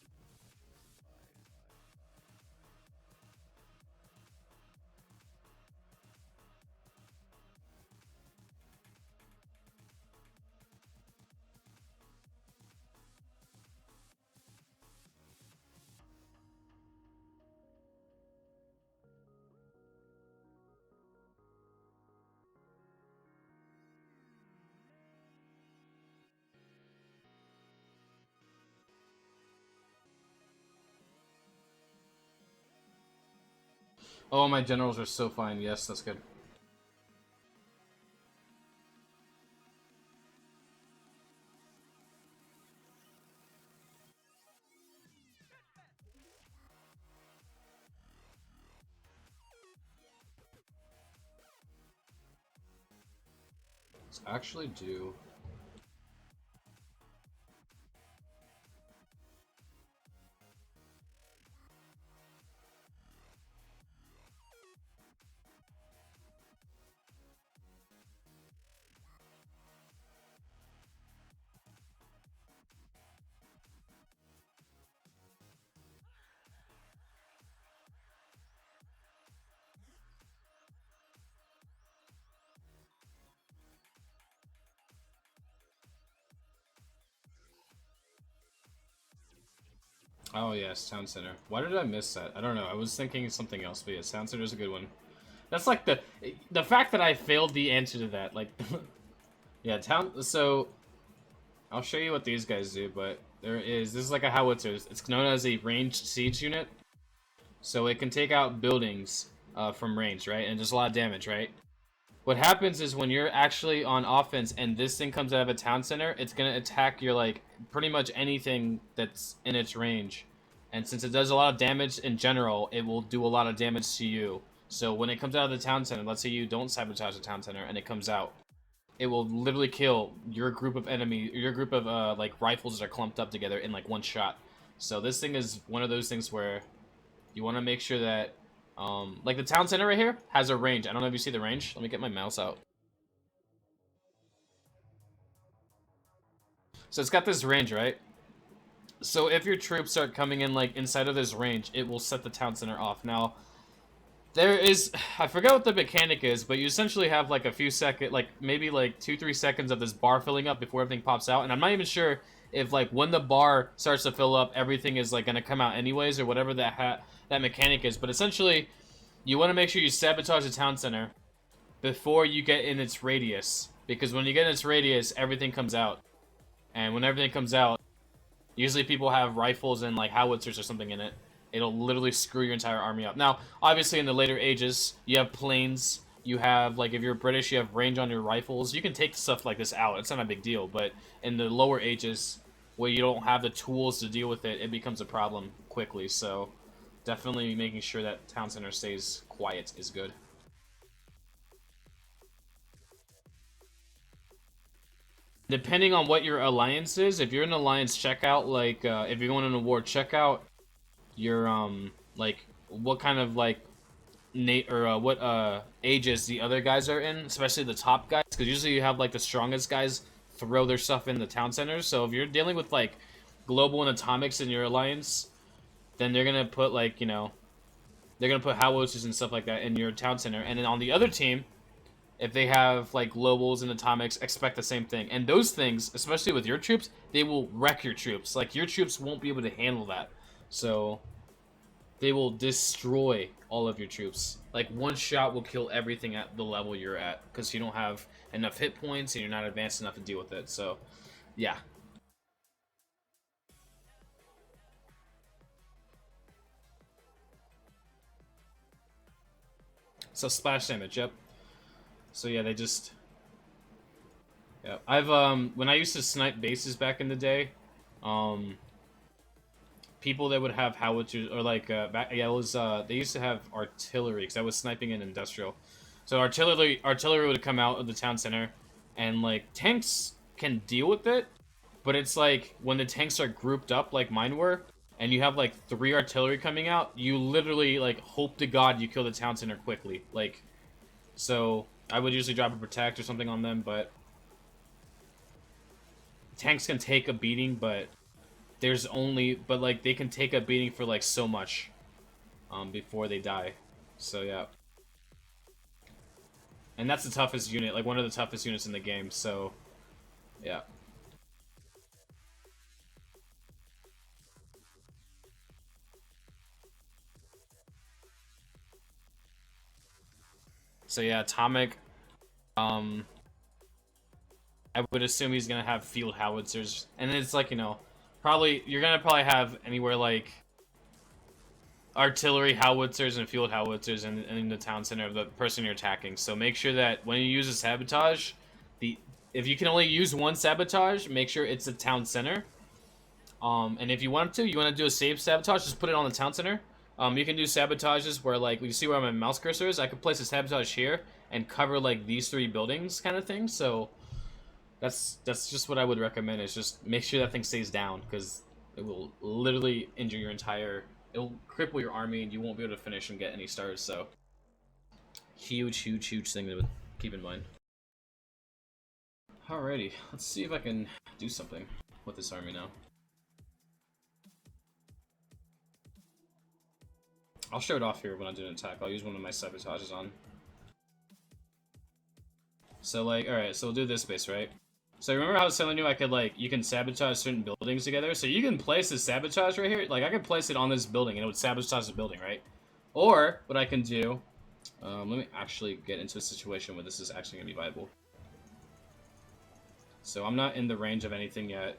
S1: Oh, my generals are so fine. Yes, that's good. Let's actually do. Oh yes, town center. Why did I miss that? I don't know. I was thinking something else, but yeah, town center is a good one. That's like the fact that I failed the answer to that. Like, yeah, town. So I'll show you what these guys do, but this is like a howitzer. It's known as a ranged siege unit, so it can take out buildings from range, right, and just a lot of damage, right. What happens is when you're actually on offense and this thing comes out of a town center, it's gonna attack your like pretty much anything that's in its range. And since it does a lot of damage in general, it will do a lot of damage to you. So when it comes out of the town center, let's say you don't sabotage the town center and it comes out, it will literally kill your group of your group of like rifles that are clumped up together in like one shot. So this thing is one of those things where you want to make sure that like the town center right here has a range. I don't know if you see the range. Let me get my mouse out. So it's got this range, right? So if your troops start coming in like inside of this range, it will set the town center off. Now, there is, I forget what the mechanic is, but you essentially have like a few seconds, like maybe like 2-3 seconds of this bar filling up before everything pops out. And I'm not even sure if like when the bar starts to fill up, everything is like gonna come out anyways or whatever that mechanic is. But essentially, you want to make sure you sabotage the town center before you get in its radius, because when you get in its radius, everything comes out. And when everything comes out, usually people have rifles and like howitzers or something in it. It'll literally screw your entire army up. Now, obviously in the later ages, you have planes, you have like if you're British, you have range on your rifles. You can take stuff like this out. It's not a big deal, but in the lower ages where you don't have the tools to deal with it, it becomes a problem quickly. So, definitely making sure that town center stays quiet is good. Depending on what your alliance is, if you're in alliance, check out like if you're going in a war, check out your like what kind of like Nate or what ages the other guys are in, especially the top guys, because usually you have like the strongest guys throw their stuff in the town centers. So if you're dealing with like global and atomics in your alliance, then they're gonna put like they're gonna put howitzers and stuff like that in your town center, and then on the other team, if they have like globals and atomics, expect the same thing. And those things, especially with your troops, they will wreck your troops. Like your troops won't be able to handle that. So they will destroy all of your troops. Like one shot will kill everything at the level you're at because you don't have enough hit points and you're not advanced enough to deal with it. So, yeah. So splash damage, yep. So yeah, they just yeah. I've when I used to snipe bases back in the day, um people that would have howitzers or like back, yeah, it was they used to have artillery because I was sniping in industrial. So artillery would come out of the town center, and like tanks can deal with it, but it's like when the tanks are grouped up like mine were, and you have like 3 artillery coming out, you literally like hope to God you kill the town center quickly. Like, so I would usually drop a protect or something on them, but tanks can take a beating, but like they can take a beating for like so much before they die. So yeah. And that's the toughest unit, like one of the toughest units in the game, so yeah. So yeah, Atomic, um I would assume he's gonna have field howitzers. And it's like, probably you're gonna probably have anywhere like artillery howitzers and field howitzers in the town center of the person you're attacking. So make sure that when you use a sabotage, the if you can only use one sabotage, make sure it's a town center. And if you want to do a safe sabotage, just put it on the town center. You can do sabotages where, like, you see where my mouse cursor is? I could place a sabotage here and cover, like, these 3 buildings kind of thing. So that's just what I would recommend, is just make sure that thing stays down, because it will literally injure your entire... It'll cripple your army, and you won't be able to finish and get any stars, so... Huge, huge, huge thing to keep in mind. Alrighty, let's see if I can do something with this army now. I'll show it off here when I do an attack. I'll use one of my sabotages on. So, like, alright, so we'll do this base, right? So remember how I was telling you I could, like, you can sabotage certain buildings together? So you can place this sabotage right here. Like, I could place it on this building and it would sabotage the building, right? Or, what I can do... let me actually get into a situation where this is actually going to be viable. So I'm not in the range of anything yet.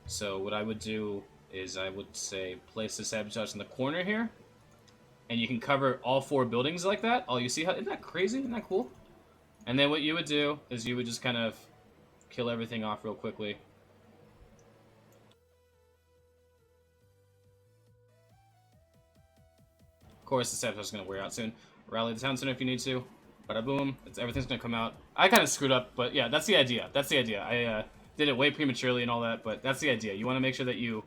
S1: So what I would do is I would say place the sabotage in the corner here. And you can cover all 4 buildings like that. Oh, you see how... Isn't that crazy? Isn't that cool? And then what you would do is you would just kind of kill everything off real quickly. Of course, the sabotage is going to wear out soon. Rally the town center if you need to. Bada boom. Everything's going to come out. I kind of screwed up, but yeah, that's the idea. That's the idea. I did it way prematurely and all that, but that's the idea. You want to make sure that you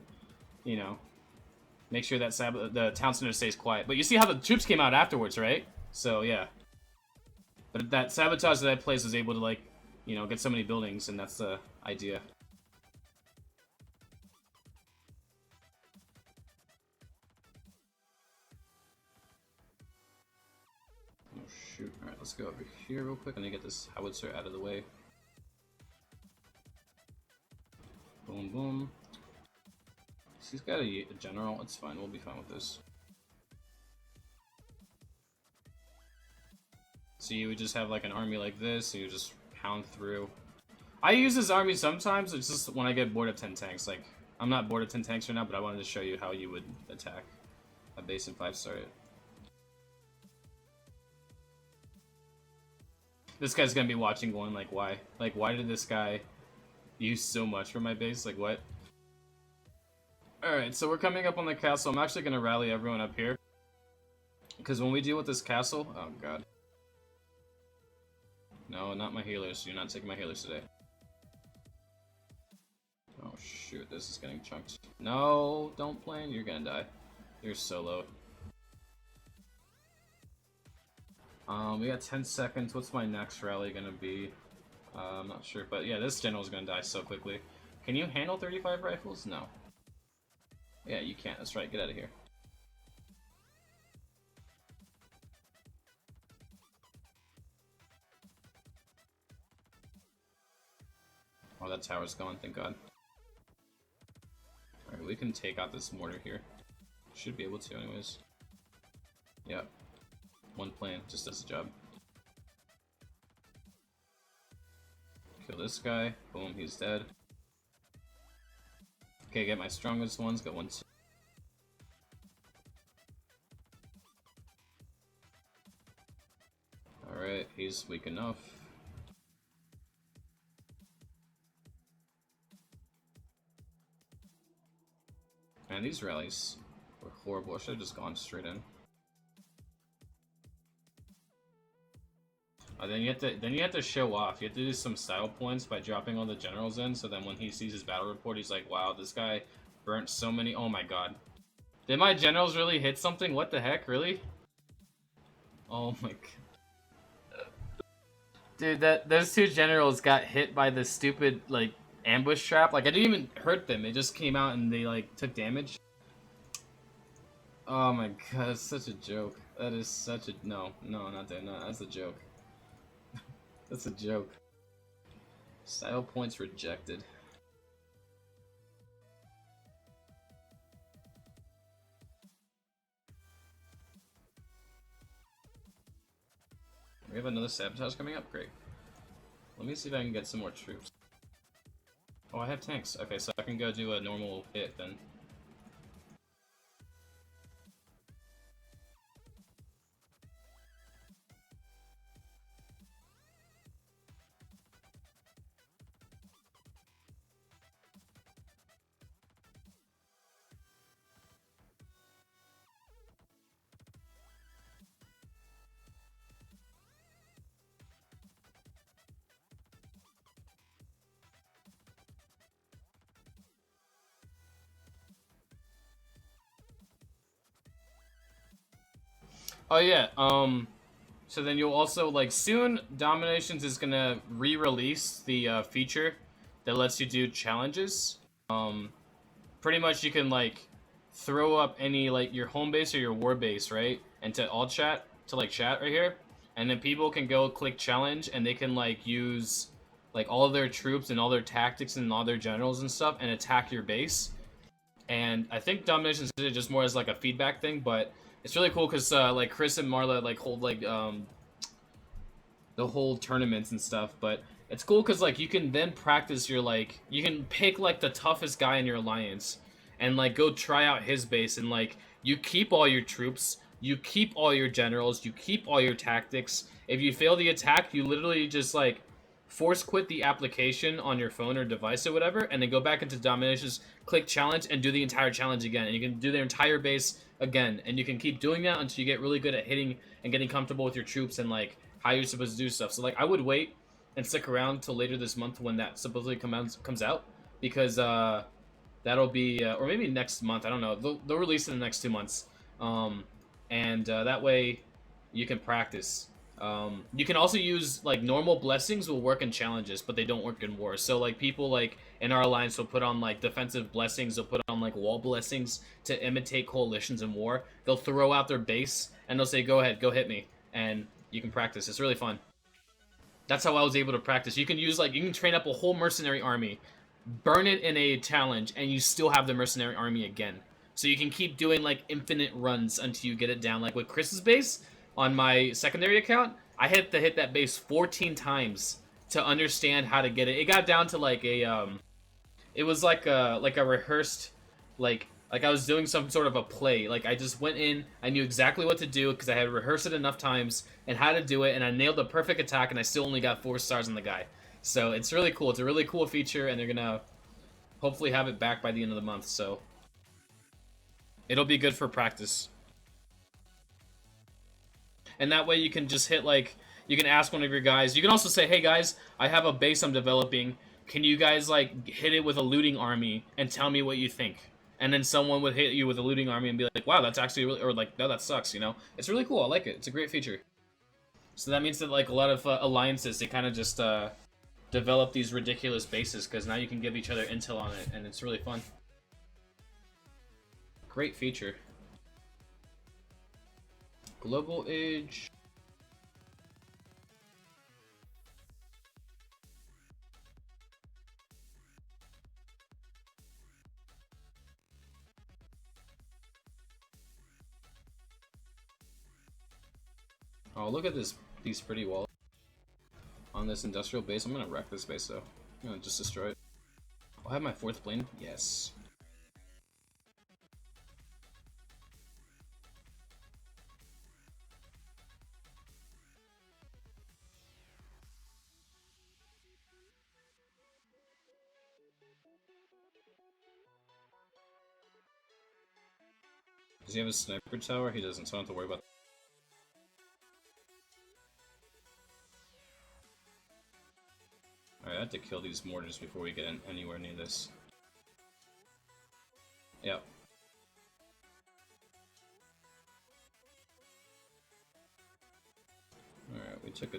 S1: know, make sure that the town center stays quiet. But you see how the troops came out afterwards, right? So, yeah. But that sabotage that I placed was able to, like, get so many buildings, and that's the idea. Oh, shoot. Alright, let's go over here real quick. I'm gonna get this howitzer out of the way. Boom, boom. He's got a general. It's fine. We'll be fine with this. So you would just have like an army like this, and you just pound through. I use this army sometimes. It's just when I get bored of 10 tanks. Like, I'm not bored of 10 tanks right now, but I wanted to show you how you would attack a base in 5-star. This guy's gonna be watching going like, why? Like, why did this guy use so much for my base? Like, what? Alright, so we're coming up on the castle. I'm actually gonna rally everyone up here. Because when we deal with this castle... Oh, God. No, not my healers. You're not taking my healers today. Oh, shoot. This is getting chunked. No, don't plane. You're gonna die. You're so low. We got 10 seconds. What's my next rally gonna be? I'm not sure. But yeah, this general's gonna die so quickly. Can you handle 35 rifles? No. Yeah, you can't. That's right. Get out of here. Oh, that tower's gone. Thank God. Alright, we can take out this mortar here. Should be able to anyways. Yeah. One plan, just does the job. Kill this guy. Boom, he's dead. Okay, get my strongest ones. Got 1, 2. Alright, he's weak enough. Man, these rallies were horrible. I should have just gone straight in. Then you have to show off. You have to do some style points by dropping all the generals in, so then when he sees his battle report, he's like, wow, this guy burnt so many. Oh my god. Did my generals really hit something? What the heck? Really? Oh my god. Dude, those 2 generals got hit by this stupid, like, ambush trap. Like, I didn't even hurt them. It just came out and they, like, took damage. Oh my god, that's such a joke. That is such a... No, not that. No, that's a joke. That's a joke. Style points rejected. We have another sabotage coming up? Great. Let me see if I can get some more troops. Oh, I have tanks. Okay, so I can go do a normal hit then. Oh yeah, so then you'll also, like, soon, DomiNations is gonna re-release the feature that lets you do challenges. Pretty much you can, like, throw up any, like, your home base or your war base, right? And to all chat, to, like, chat right here. And then people can go click challenge, and they can, like, use, like, all of their troops and all their tactics and all their generals and stuff and attack your base. And I think DomiNations did it just more as, like, a feedback thing, but it's really cool because, like, Chris and Marla, like, hold, like, the whole tournaments and stuff, but it's cool because, like, you can then practice your, like, you can pick, like, the toughest guy in your alliance and, like, go try out his base, and, like, you keep all your troops, you keep all your generals, you keep all your tactics. If you fail the attack, you literally just, like, force quit the application on your phone or device or whatever, and then go back into DomiNations, click challenge, and do the entire challenge again. And you can do their entire base again, and you can keep doing that until you get really good at hitting and getting comfortable with your troops and, like, how you're supposed to do stuff. So, like, I would wait and stick around till later this month when that supposedly comes out, because that'll be or maybe next month, I don't know, they'll release it in the next 2 months, and that way you can practice. You can also use, like, normal blessings will work in challenges, but they don't work in war. So, like, people, like, in our alliance will put on, like, defensive blessings, they'll put on, like, wall blessings to imitate coalitions in war. They'll throw out their base and they'll say, go ahead, go hit me, and you can practice. It's really fun. That's how I was able to practice. You can use, like, you can train up a whole mercenary army, burn it in a challenge, and you still have the mercenary army again. So you can keep doing, like, infinite runs until you get it down. Like with Chris's base on my secondary account, I had to hit that base 14 times to understand how to get it. It got down to, like, a it was like a rehearsed, like I was doing some sort of a play. Like, I just went in, I knew exactly what to do because I had rehearsed it enough times and how to do it, and I nailed the perfect attack, and I still only got 4 stars on the guy. So it's really cool. It's a really cool feature, and they're gonna hopefully have it back by the end of the month. So it'll be good for practice. And that way you can just hit, like, you can ask one of your guys. You can also say, hey guys, I have a base I'm developing. Can you guys, like, hit it with a looting army and tell me what you think? And then someone would hit you with a looting army and be like, wow, that's actually really, or like, no, that sucks, you know? It's really cool. I like it. It's a great feature. So that means that, like, a lot of alliances, they kind of just develop these ridiculous bases because now you can give each other intel on it, and it's really fun. Great feature. Global Age. Oh, look at these pretty walls on this industrial base. I'm gonna wreck this base though. I'm gonna just destroy it. I'll have my 4th plane. Yes. Does he have a sniper tower? He doesn't, so I don't have to worry about that. Alright, I have to kill these mortars before we get anywhere near this. Yep. Alright, we took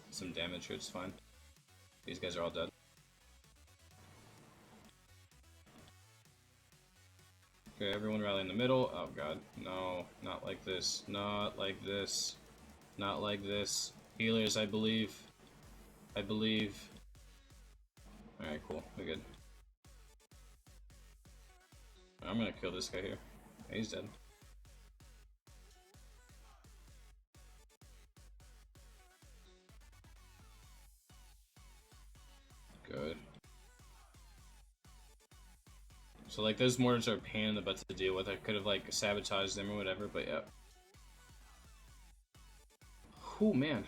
S1: some damage here, it's fine. These guys are all dead. Okay, everyone rally in the middle. Oh god, no, not like this, not like this, not like this. Healers, I believe. I believe. Alright, cool, we're good. I'm gonna kill this guy here. He's dead. Good. So like those mortars are a pain in the butt to deal with. I could have like sabotaged them or whatever, but yeah. Oh man.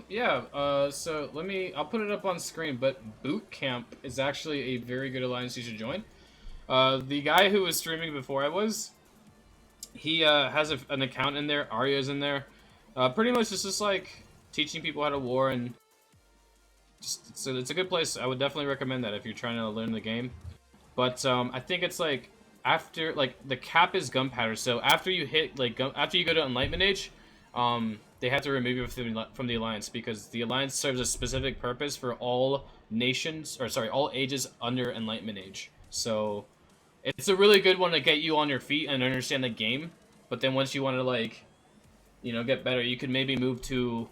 S1: Yeah, so I'll put it up on screen, but Boot Camp is actually a very good alliance you should join. The guy who was streaming before I was, He has an account in there. Arya's in there. Pretty much it's just like teaching people how to war, and just so it's a good place. I would definitely recommend that if you're trying to learn the game. But I think it's like after like the cap is gunpowder. So after you hit like after you go to Enlightenment Age, they have to remove you from the Alliance because the Alliance serves a specific purpose for all nations or sorry all ages under Enlightenment Age. So it's a really good one to get you on your feet and understand the game. But then once you want to like get better, you could maybe move to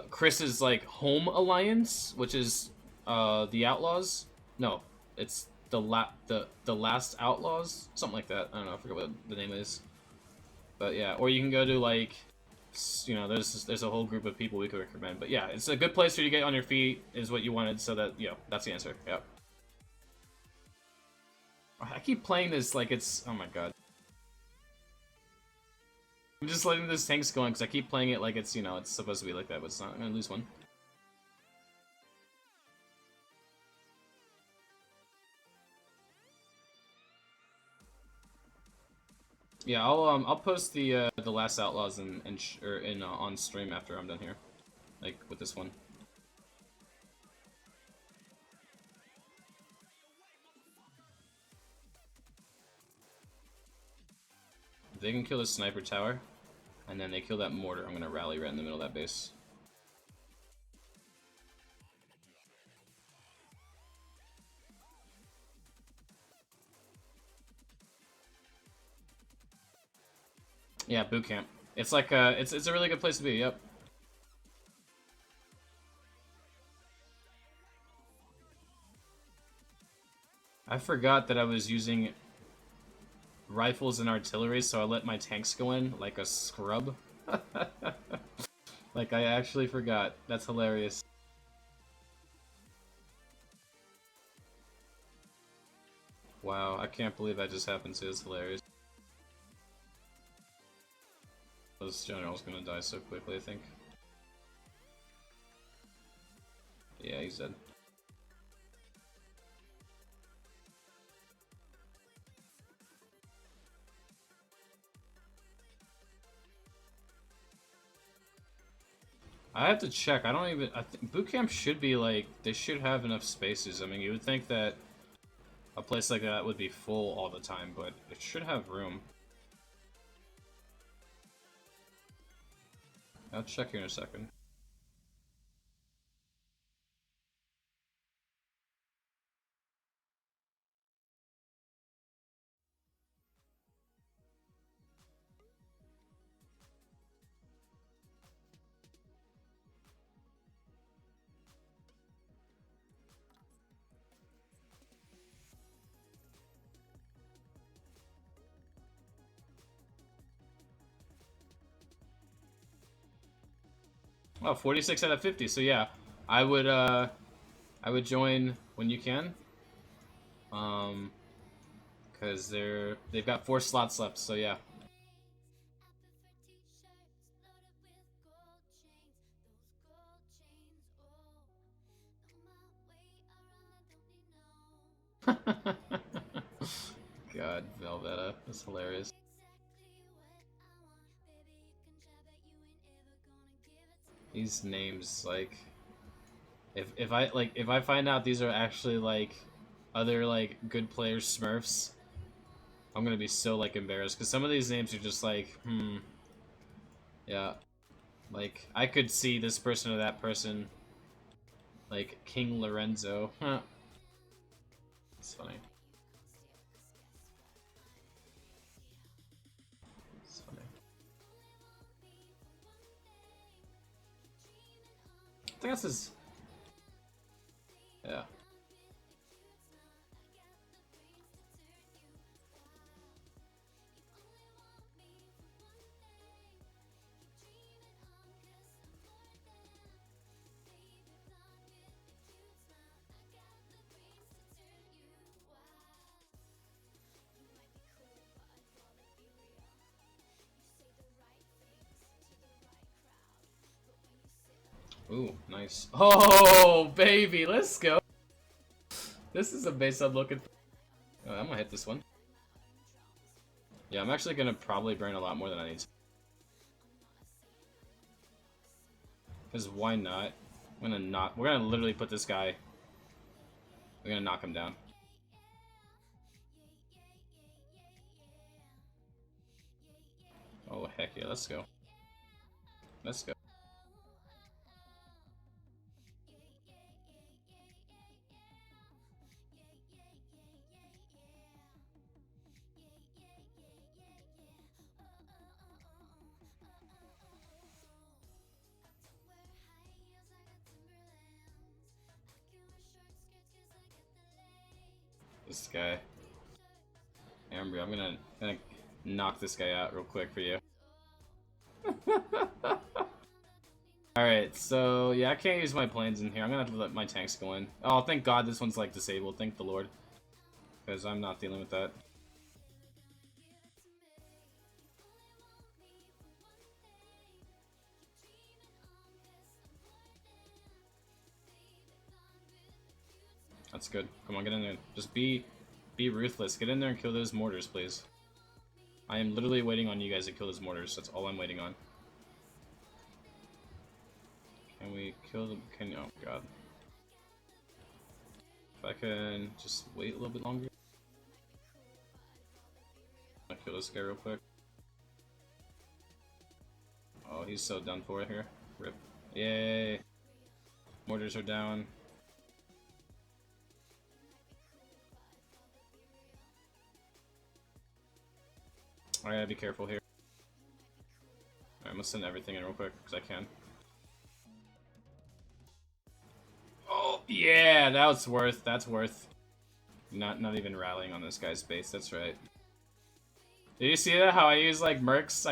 S1: Chris's like home alliance, which is the Outlaws. No, it's the last Outlaws, something like that. I don't know, I forget what the name is. But yeah, or you can go to like there's a whole group of people we could recommend. But yeah, it's a good place for you to get on your feet is what you wanted, so that that's the answer. Yeah. I keep playing this like it's oh my god. I'm just letting this tanks going because I keep playing it like it's it's supposed to be like that, but it's not. I'm gonna lose one. Yeah, I'll post the last Outlaws in on stream after I'm done here, like with this one. If they can kill the sniper tower, and then they kill that mortar, I'm gonna rally right in the middle of that base. Yeah, boot camp. It's like it's a really good place to be. Yep. I forgot that I was using rifles and artillery, so I let my tanks go in like a scrub. Like I actually forgot. That's hilarious. Wow, I can't believe that just happened to. It's hilarious. This general's gonna die so quickly, I think. Yeah, he's dead. I have to check. I don't even. I think boot camp should be like they should have enough spaces. I mean, you would think that a place like that would be full all the time, but it should have room. I'll check here in a second. Oh, 46 out of 50. So yeah, I would join when you can. Because they've got 4 slots left. So yeah. God, Velveta, that's hilarious. These names, like, if I find out these are actually like other like good players Smurfs, I'm gonna be so like embarrassed because some of these names are just like, yeah, like I could see this person or that person, like King Lorenzo. Huh. It's funny. It's funny. I think that's his. Yeah. Ooh, nice. Oh, baby, let's go. This is a base I'm looking for. Oh, I'm gonna hit this one. Yeah, I'm actually gonna probably burn a lot more than I need to. Because why not? We're gonna literally put this guy. We're gonna knock him down. Oh, heck yeah, let's go. Let's go. This guy. Amber, I'm gonna knock this guy out real quick for you. Alright, so yeah, I can't use my planes in here. I'm gonna have to let my tanks go in. Oh, thank God this one's like disabled. Thank the Lord. Because I'm not dealing with that. That's good. Come on, get in there. Just be ruthless. Get in there and kill those mortars, please. I am literally waiting on you guys to kill those mortars. That's all I'm waiting on. Can we kill them? Oh god. If I can just wait a little bit longer. I'll kill this guy real quick. Oh, he's so done for here. Rip. Yay. Mortars are down. I gotta be careful here. Alright, I'm gonna send everything in real quick, because I can. Oh, yeah, that's worth. Not even rallying on this guy's base, that's right. Did you see that? How I use, like, mercs?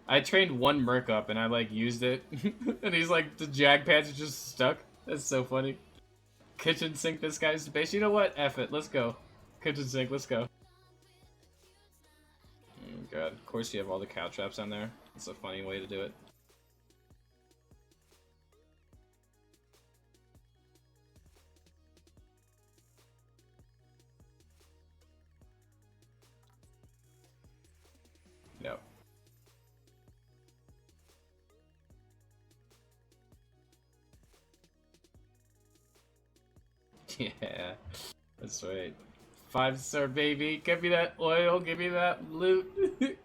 S1: I trained one merc up, and I, like, used it. And he's like, the jag pads are just stuck. That's so funny. Kitchen sink this guy's base. You know what? F it, let's go. Kitchen sink, let's go. Oh god, of course you have all the cow traps on there. It's a funny way to do it. Yep. Yeah, that's right. 5-star baby, give me that oil, give me that loot.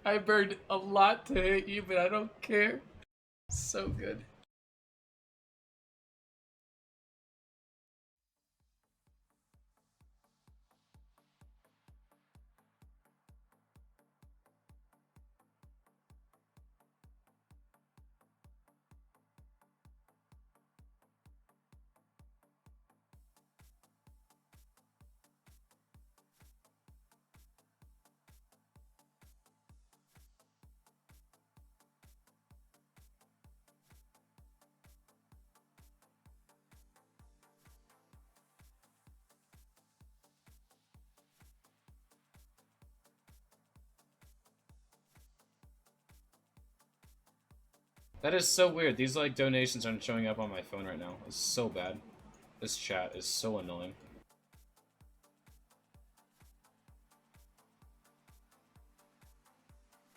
S1: I burned a lot to hit you, but I don't care. So good. That is so weird. These like donations aren't showing up on my phone right now. It's so bad. This chat is so annoying.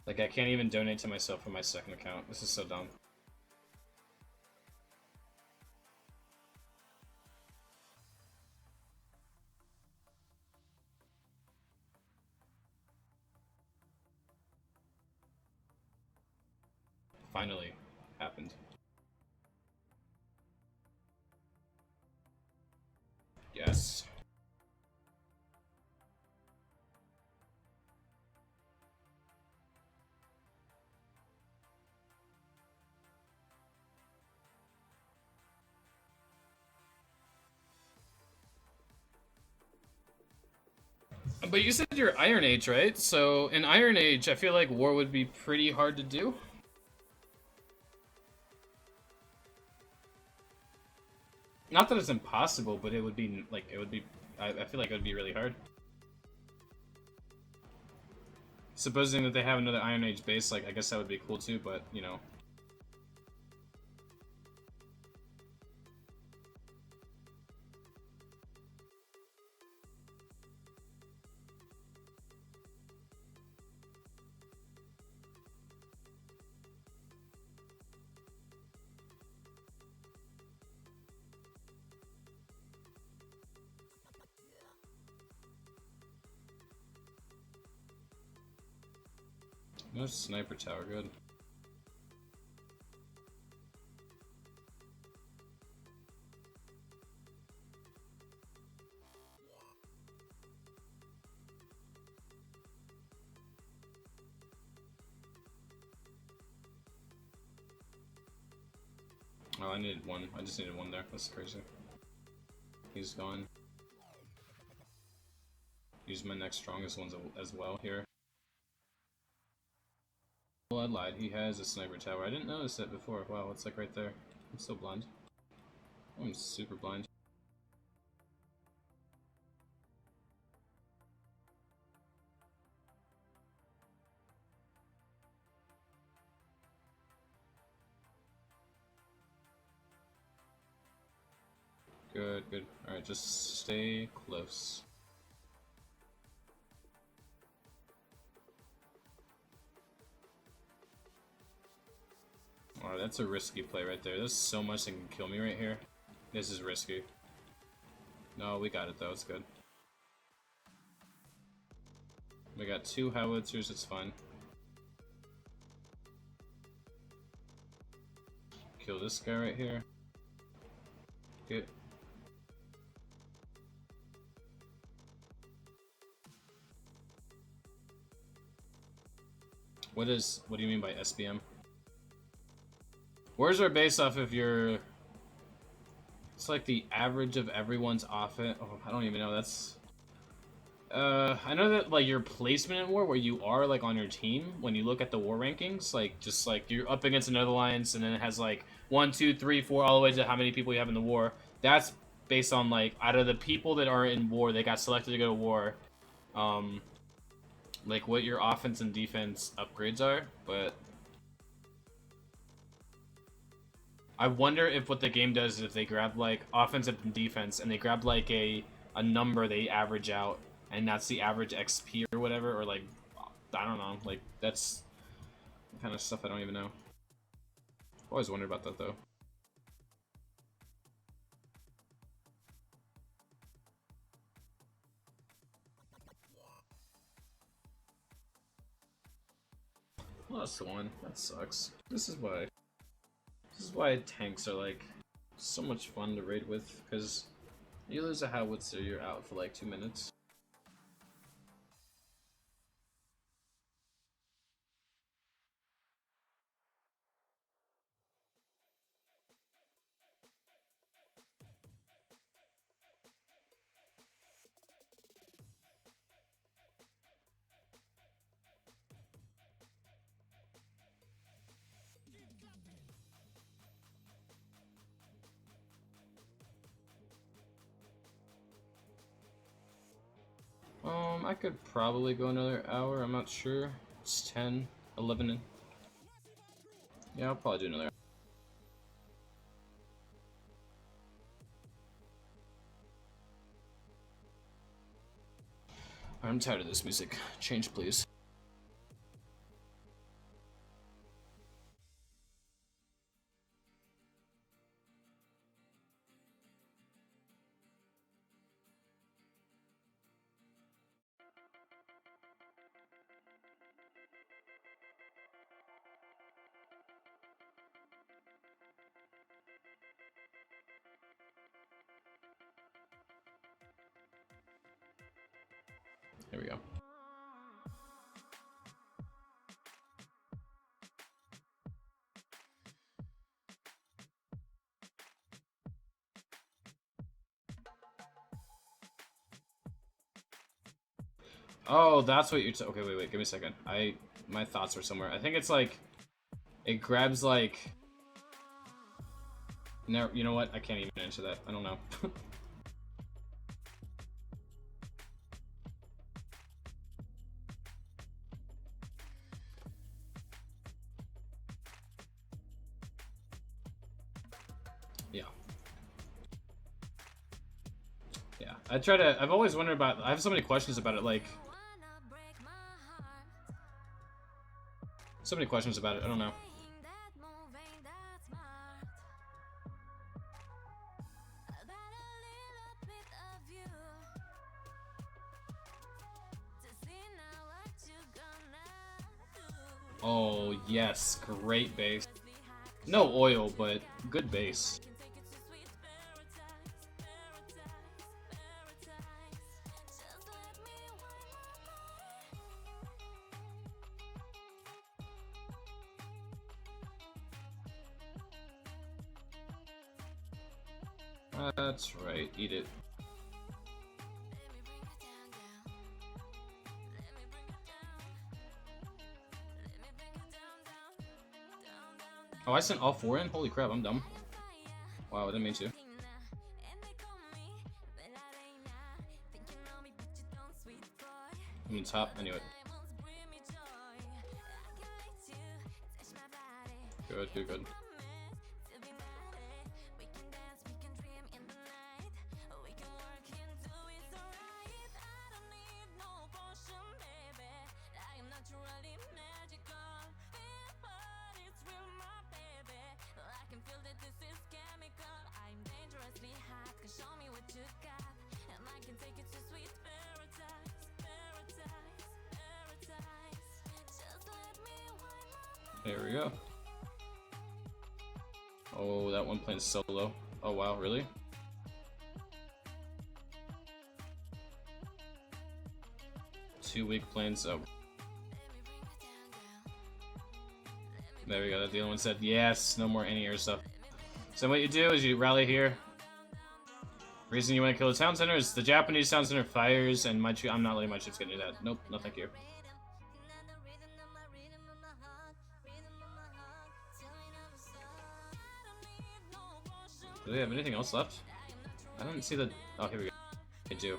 S1: Like I can't even donate to myself from my second account. This is so dumb. Finally happened. Yes. But you said you're Iron Age, right? So in Iron Age, I feel like war would be pretty hard to do. Not that it's impossible, but it would be like I feel like it would be really hard. Supposing that they have another Iron Age base, like I guess that would be cool too, but you know. No sniper tower, good. Oh, I needed one. I just needed one there. That's crazy. He's gone. Use my next strongest ones as well here. Well, I lied. He has a sniper tower. I didn't notice that before. Wow, it's like right there. I'm so blind. I'm super blind. Good, good. Alright, just stay close. Oh, that's a risky play right there. There's so much that can kill me right here. This is risky. No, we got it though. It's good. We got 2 howitzers. It's fine. Kill this guy right here. Good. What do you mean by SBM? Where's our base off of your... It's like the average of everyone's offense. Oh, I don't even know. That's... I know that, like, your placement in war, where you are, like, on your team, when you look at the war rankings, like, just, like, you're up against another alliance, and then it has, like, 1, 2, 3, 4, all the way to how many people you have in the war. That's based on, like, out of the people that are in war, they got selected to go to war, like, what your offense and defense upgrades are, but... I wonder if what the game does is if they grab, like, offensive and defense, and they grab, like, a number they average out, and that's the average XP or whatever, or, like, I don't know, like, that's the kind of stuff I don't even know. I've always wondered about that, though. Lost one. That sucks. This is why tanks are, like, so much fun to raid with, because you lose a howitzer, you're out for, like, 2 minutes. I could probably go another hour, I'm not sure. It's 10, 11 in. Yeah, I'll probably do another hour. I'm tired of this music. Change, please. There we go. Oh, that's what you're okay, wait, give me a second. My thoughts were somewhere. I think it's like, it grabs like... No, you know what? I can't even answer that. I don't know. Yeah. Yeah. I've always wondered about, I have so many questions about it, like... So many questions about it, I don't know. Oh, yes. Great base. No oil, but good base. That's right. Eat it. Oh, I sent all 4 in? Holy crap, I'm dumb. Wow, I didn't mean to. I'm in top, I knew it. Good, good, good. There we go. Oh, that one playing solo. Oh wow, really? Two weak planes. Oh. There we go. The other one said yes. No more anti-air stuff. So what you do is you rally here. Reason you want to kill the town center is the Japanese town center fires, and my I'm not letting my troops get near that. Nope, no thank you. Do they have anything else left? I don't see the... Oh, here we go. They do.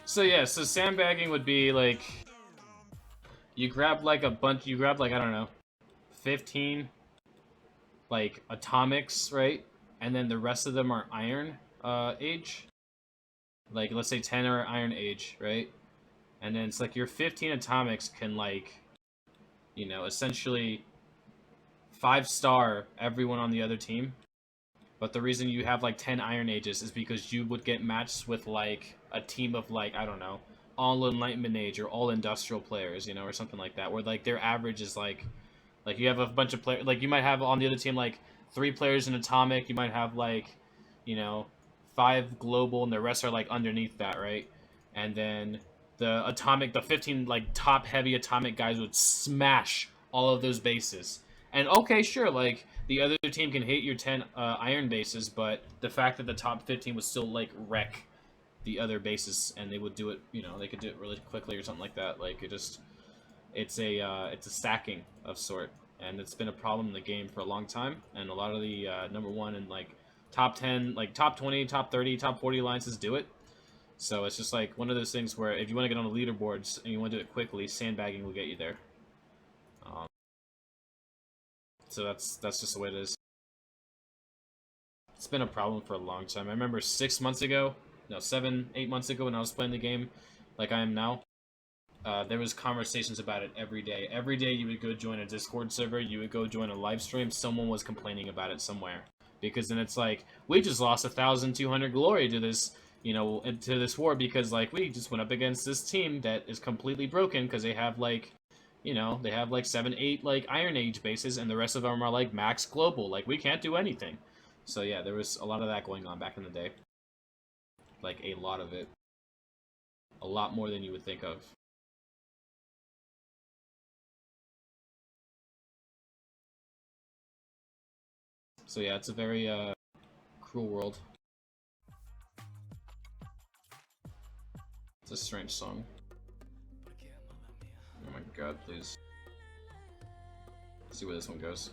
S1: So yeah, so sandbagging would be like you grab like a bunch, you grab like I don't know, 15 like atomics, right? And then the rest of them are iron age. Like let's say 10 are iron age, right? And then it's like your 15 atomics can like, you know, essentially 5-star everyone on the other team. But the reason you have like 10 Iron Ages is because you would get matched with like a team of like, I don't know, all Enlightenment Age or all Industrial players, you know, or something like that, where like their average is like you have a bunch of players, like you might have on the other team like 3 players in Atomic, you might have like, you know, 5 Global, and the rest are like underneath that, right? And then the Atomic, the 15 like top heavy Atomic guys would smash all of those bases. And okay, sure, like the other team can hate your 10 iron bases, but the fact that the top 15 would still like wreck the other bases, and they would do it, you know, they could do it really quickly or something like that. Like it just, it's a stacking of sort, and it's been a problem in the game for a long time. And a lot of the number 1 and like top 10, like top 20, top 30, top 40 alliances do it. So it's just like one of those things where if you want to get on the leaderboards and you want to do it quickly, sandbagging will get you there. So that's just the way it is. It's been a problem for a long time. I remember 6 months ago, no, 7, 8 months ago when I was playing the game, like I am now, there was conversations about it every day. Every day you would go join a Discord server, you would go join a live stream, someone was complaining about it somewhere. Because then it's like, we just lost 1,200 glory to this, you know, to this war because, like, we just went up against this team that is completely broken because they have, like, you know, they have like 7, 8 like Iron Age bases, and the rest of them are like max global. Like we can't do anything. So yeah, there was a lot of that going on back in the day. Like a lot of it. A lot more than you would think of. So yeah, it's a very cruel world. It's a strange song. Oh my god, please. Let's see where this one goes.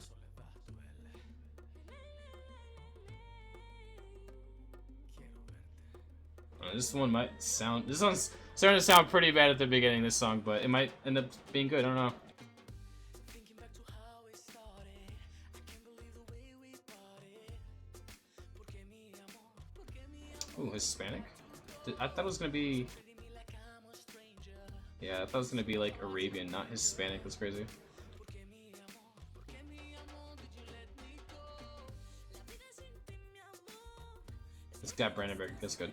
S1: This one might sound... This one's... Starting to sound pretty bad at the beginning of this song, but it might end up being good. I don't know. Ooh, Hispanic? I thought it was gonna be... Yeah, I thought it was gonna be like Arabian, not Hispanic. That's crazy. It's got Brandenburg. That's good.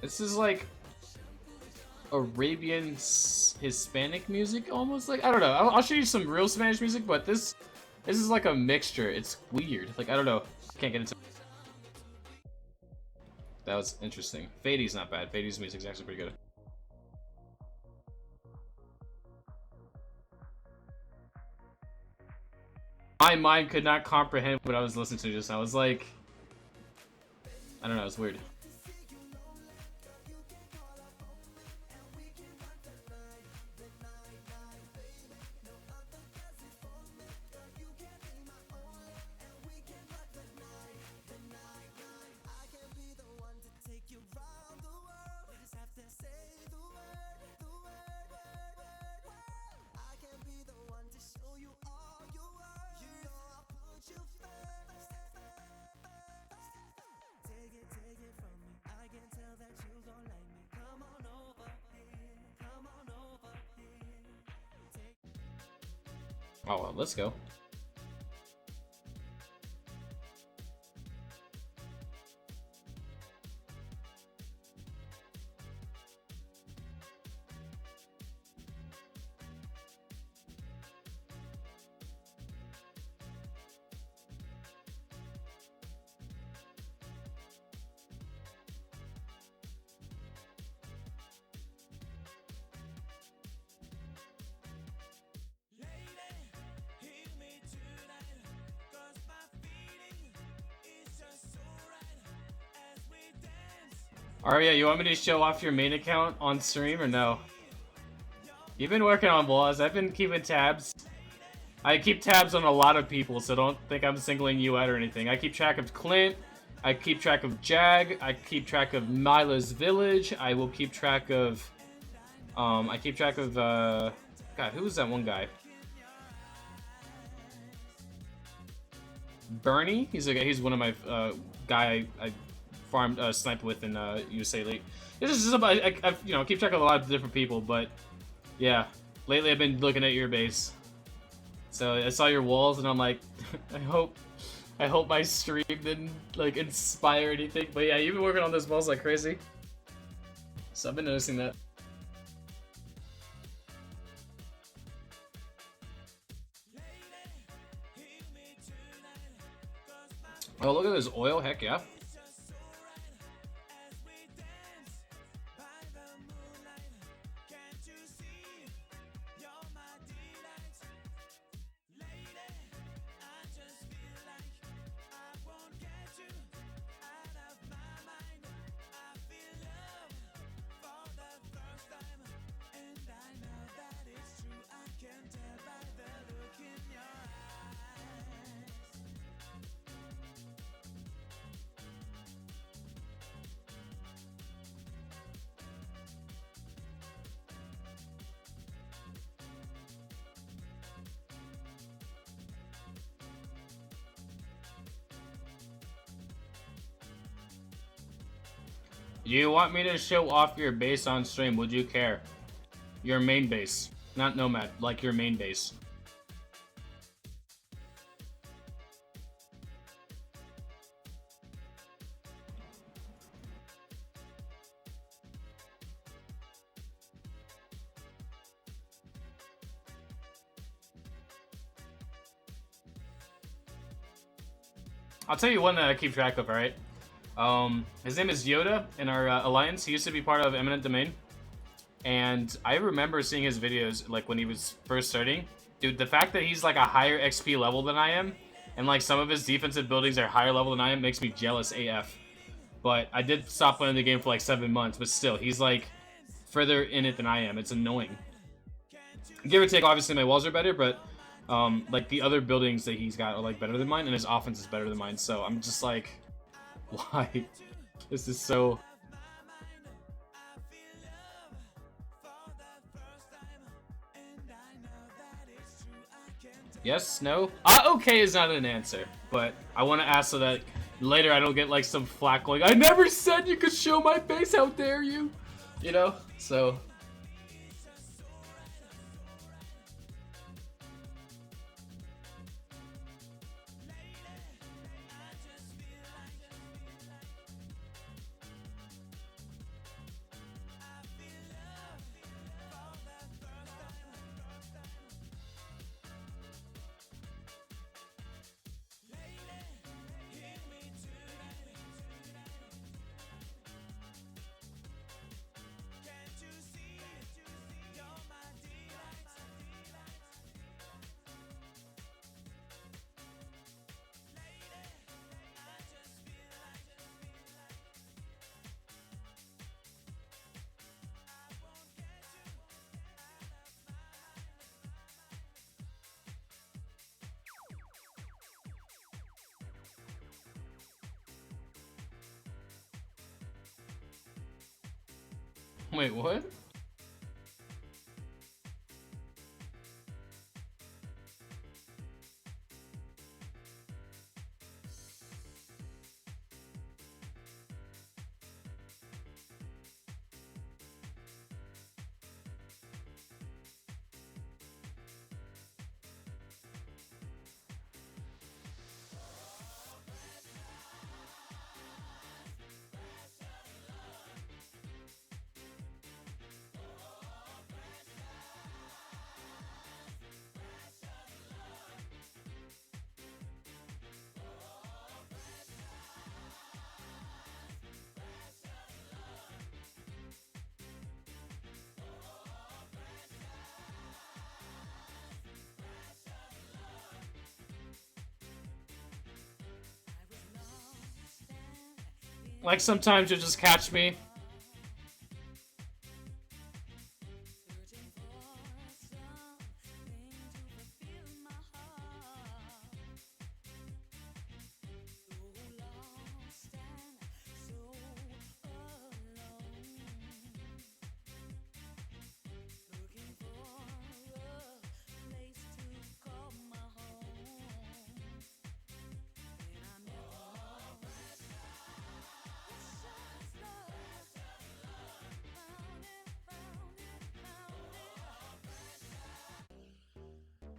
S1: This is like Arabian Hispanic music, almost. Like, I don't know. I'll show you some real Spanish music, but this is like a mixture. It's weird. Like, I don't know. I can't get into. That was interesting. Fadey's not bad. Fadey's music's actually pretty good. My mind could not comprehend what I was listening to just now. I was like, I don't know. It's weird. Oh, well, let's go. Aria, you want me to show off your main account on stream or no? You've been working on walls. I've been keeping tabs. I keep tabs on a lot of people, so don't think I'm singling you out or anything. I keep track of Clint. I keep track of Jag. I keep track of Mila's Village. I will keep track of... I keep track of, God, who was that one guy? Bernie? He's one of my, guy I farmed, sniped with in, USA League. This is just about, I you know, keep track of a lot of different people, but, yeah. Lately I've been looking at your base. So I saw your walls and I'm like, I hope my stream didn't, like, inspire anything. But yeah, you've been working on those walls like crazy. So I've been noticing that. Oh, look at this oil, heck yeah. You want me to show off your base on stream? Would you care? Your main base. Not Nomad, like your main base. I'll tell you one that I keep track of, alright? His name is Yoda in our alliance. He used to be part of Eminent Domain. And I remember seeing his videos, like, when he was first starting. Dude, the fact that he's, like, a higher XP level than I am, and, like, some of his defensive buildings are higher level than I am, makes me jealous AF. But I did stop playing the game for, like, 7 months, but still, he's, like, further in it than I am. It's annoying. Give or take, obviously, my walls are better, but, like, the other buildings that he's got are, like, better than mine, and his offense is better than mine, so I'm just like, why? This is so... Yes? No? Okay is not an answer, but I want to ask so that later I don't get like some flack going, I never said you could show my face, how dare you? You know? So... Wait, what? Like, sometimes you'll just catch me.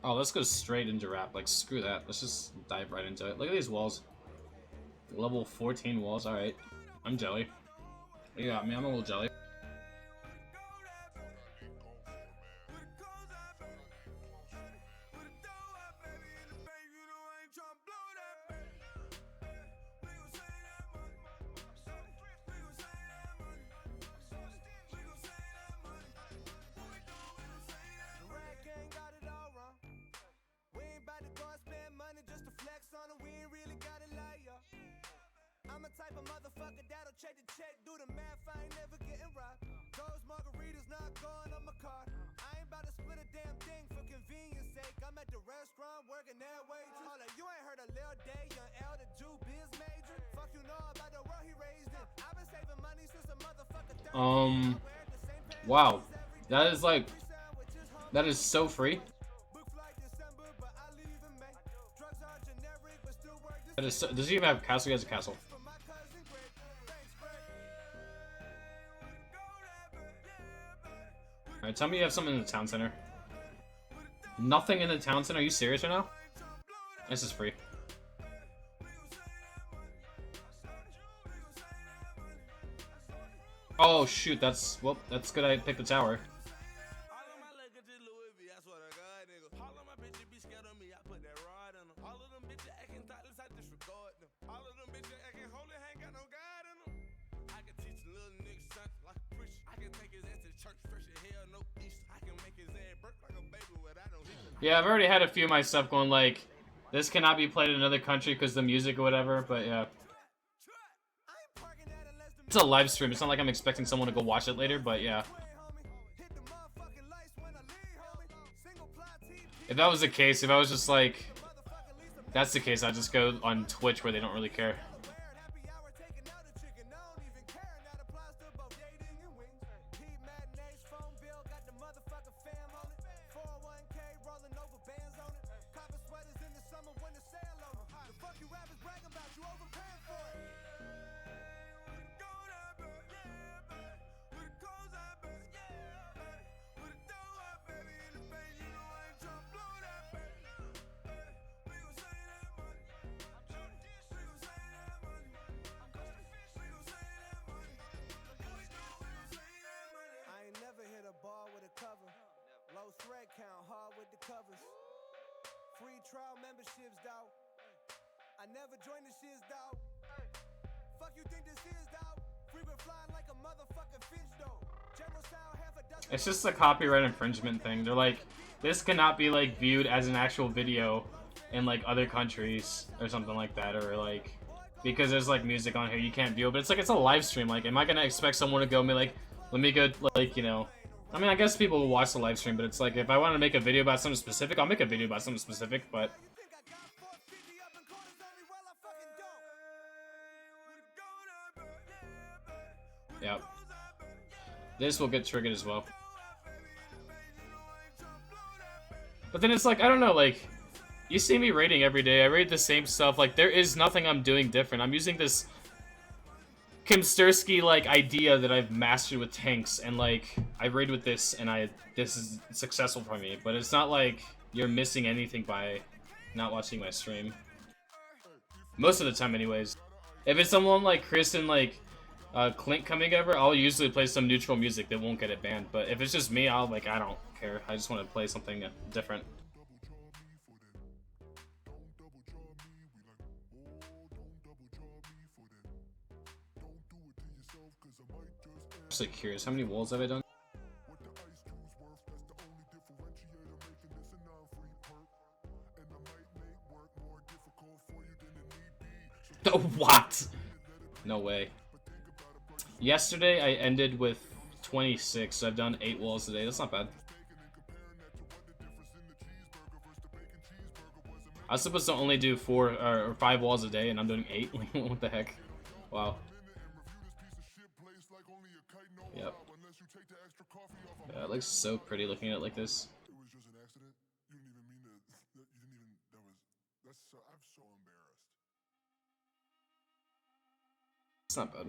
S1: Oh, let's go straight into rap. Like, screw that. Let's just dive right into it. Look at these walls. Level 14 walls. Alright. I'm jelly. You got me. I'm a little jelly.
S2: I'm a type of motherfucker that'll check the check, do the math, I ain't never getting robbed. Those margaritas not going on my card. I ain't about to split a damn thing for convenience sake. I'm at the restaurant working that way too. Hold up, you ain't heard of Lil Day, young L, the Jew biz major. Fuck you know about the world he raised in. I've been saving money since a motherfucker 30.
S1: Wow. That is like, that is so free. That is so, does he even have a castle? He has a castle. Alright, tell me you have something in the town center. Nothing in the town center? Are you serious right now? This is free. Oh shoot, that's, well, that's good I picked the tower. Yeah, I've already had a few of my stuff going like, this cannot be played in another country because the music or whatever, but yeah. It's a live stream, it's not like I'm expecting someone to go watch it later, but yeah. If that was the case, if I was just like, that's the case, I'd just go on Twitch where they don't really care. It's just a copyright infringement thing. They're like, this cannot be like viewed as an actual video in like other countries or something like that, or like because there's like music on here you can't view it. But it's like, it's a live stream. Like, am I gonna expect someone to go and be like, let me go, like, you know? I mean, I guess people will watch the live stream, but it's like, if I want to make a video about something specific, I'll make a video about something specific. But yeah, this will get triggered as well. But then it's like, I don't know, like, you see me raiding every day. I raid the same stuff. Like, there is nothing I'm doing different. I'm using this Kim Stursky, like, idea that I've mastered with tanks, and, like, I raid with this, and this is successful for me. But it's not like you're missing anything by not watching my stream. Most of the time, anyways. If it's someone like Chris and, like, Clint coming over, I'll usually play some neutral music that won't get it banned. But if it's just me, I don't care. I just want to play something different. I'm actually curious, how many walls have I done? What? No way. Yesterday I ended with 26, so I've done 8 walls today. That's not bad. I was supposed to only do 4 or 5 walls a day, and I'm doing 8. What the heck? Wow. Yep. Yeah, it looks so pretty looking at it like this. It's not bad.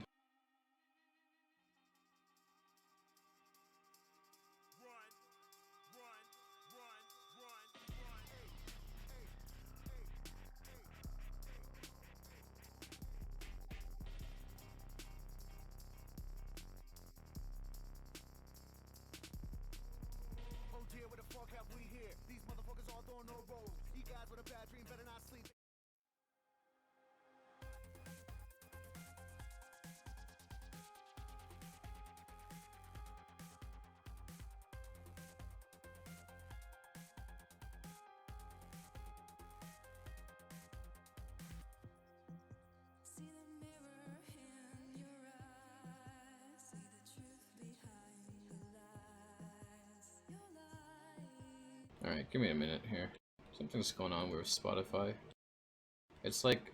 S1: Alright, give me a minute here. Something's going on with Spotify. It's like,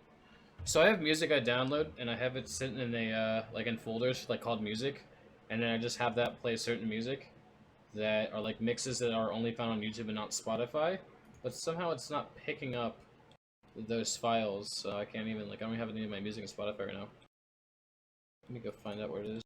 S1: so I have music I download, and I have it sitting in a, like in folders, like called music, and then I just have that play certain music that are like mixes that are only found on YouTube and not Spotify, but somehow it's not picking up those files, so I can't even, like, I don't have any of my music in Spotify right now. Let me go find out where it is.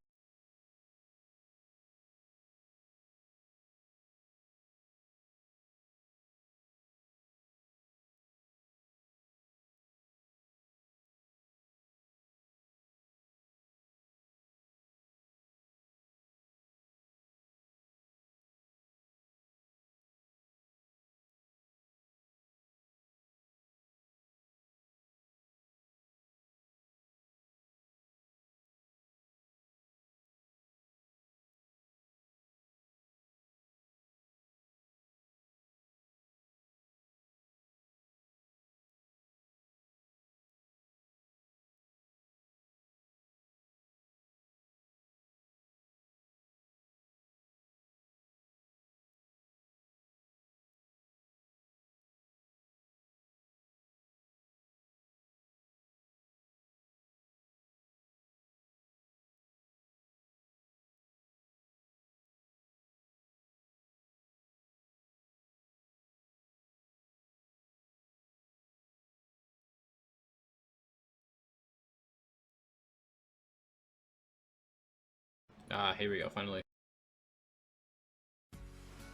S1: Ah, here we go, finally.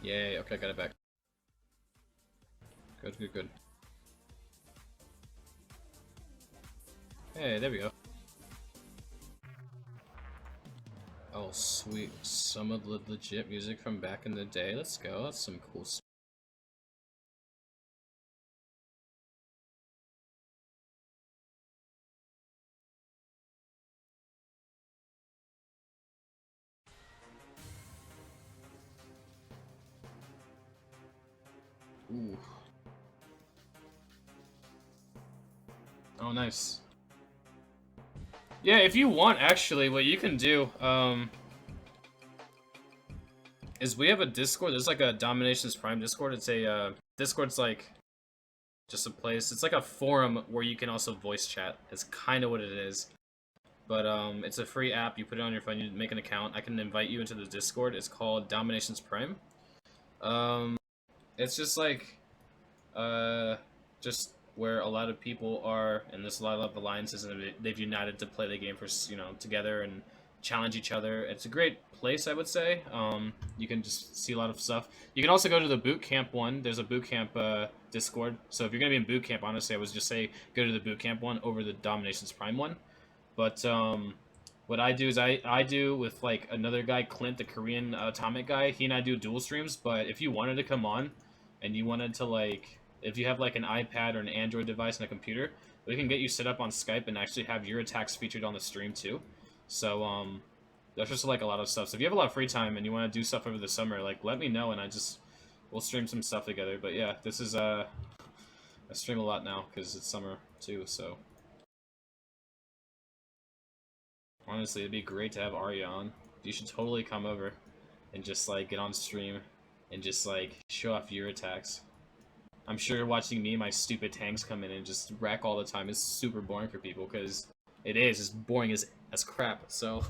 S1: Yay, okay, got it back. Good, good, good. Hey, there we go. Oh, sweet. Some of the legit music from back in the day. Let's go. That's some cool stuff. Ooh. Oh, nice. Yeah, if you want, actually, what you can do, is we have a Discord. There's like a DomiNations Prime Discord. It's a, Discord's like just a place. It's like a forum where you can also voice chat. It's kind of what it is. But, it's a free app. You put it on your phone, you make an account. I can invite you into the Discord. It's called DomiNations Prime. It's just like, just where a lot of people are, and there's a lot of alliances, and they've united to play the game for, you know, together and challenge each other. It's a great place, I would say. You can just see a lot of stuff. You can also go to the boot camp one. There's a boot camp Discord. So if you're gonna be in boot camp, honestly, I would just say go to the boot camp one over the DomiNations Prime one. But what I do is I do with like another guy, Clint, the Korean atomic guy. He and I do dual streams. But if you wanted to come on, and you wanted to like, if you have like an iPad or an Android device and a computer, we can get you set up on Skype and actually have your attacks featured on the stream too. So that's just like a lot of stuff. So if you have a lot of free time and you want to do stuff over the summer, like let me know and we'll stream some stuff together. But yeah, this is I stream a lot now because it's summer too. So honestly, it'd be great to have Arya on. You should totally come over and just like get on stream and just like show off your attacks. I'm sure watching me and my stupid tanks come in and just wreck all the time is super boring for people, because it's boring as crap. So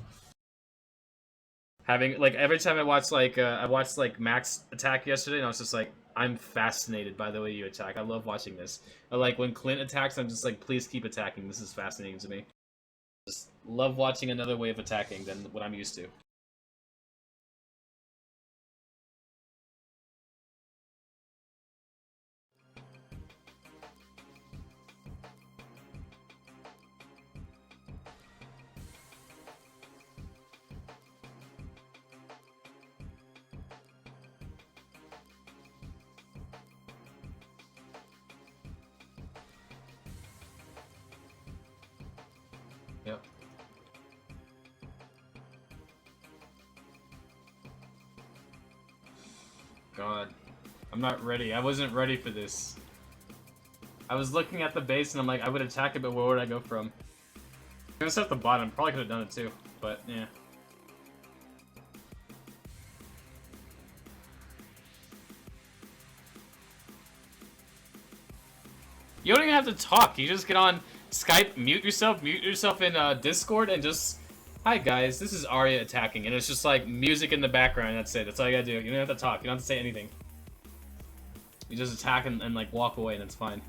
S1: having like every time I watched like Max attack yesterday, and I was just like, I'm fascinated by the way you attack. I love watching this. Or like when Clint attacks, I'm just like, please keep attacking. This is fascinating to me. Just love watching another way of attacking than what I'm used to. Yep. God. I'm not ready. I wasn't ready for this. I was looking at the base and I'm like, I would attack it, but where would I go from? I'm gonna start at the bottom. Probably could have done it too, but yeah. You don't even have to talk. You just get on Skype, mute yourself in Discord, and just, hi guys, this is Arya attacking, and it's just like music in the background. That's it. That's all you gotta do. You don't have to talk. You don't have to say anything. You just attack and like walk away, and it's fine.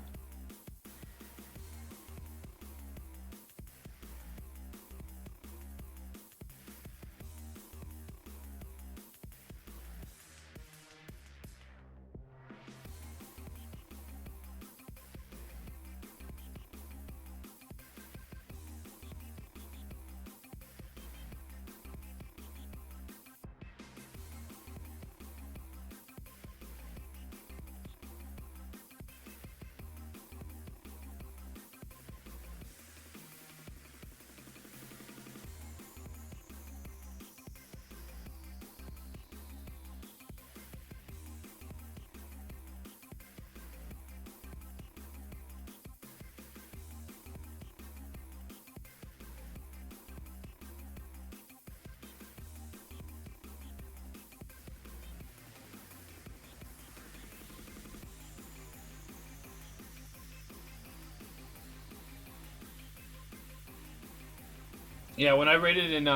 S1: Yeah, when I raided in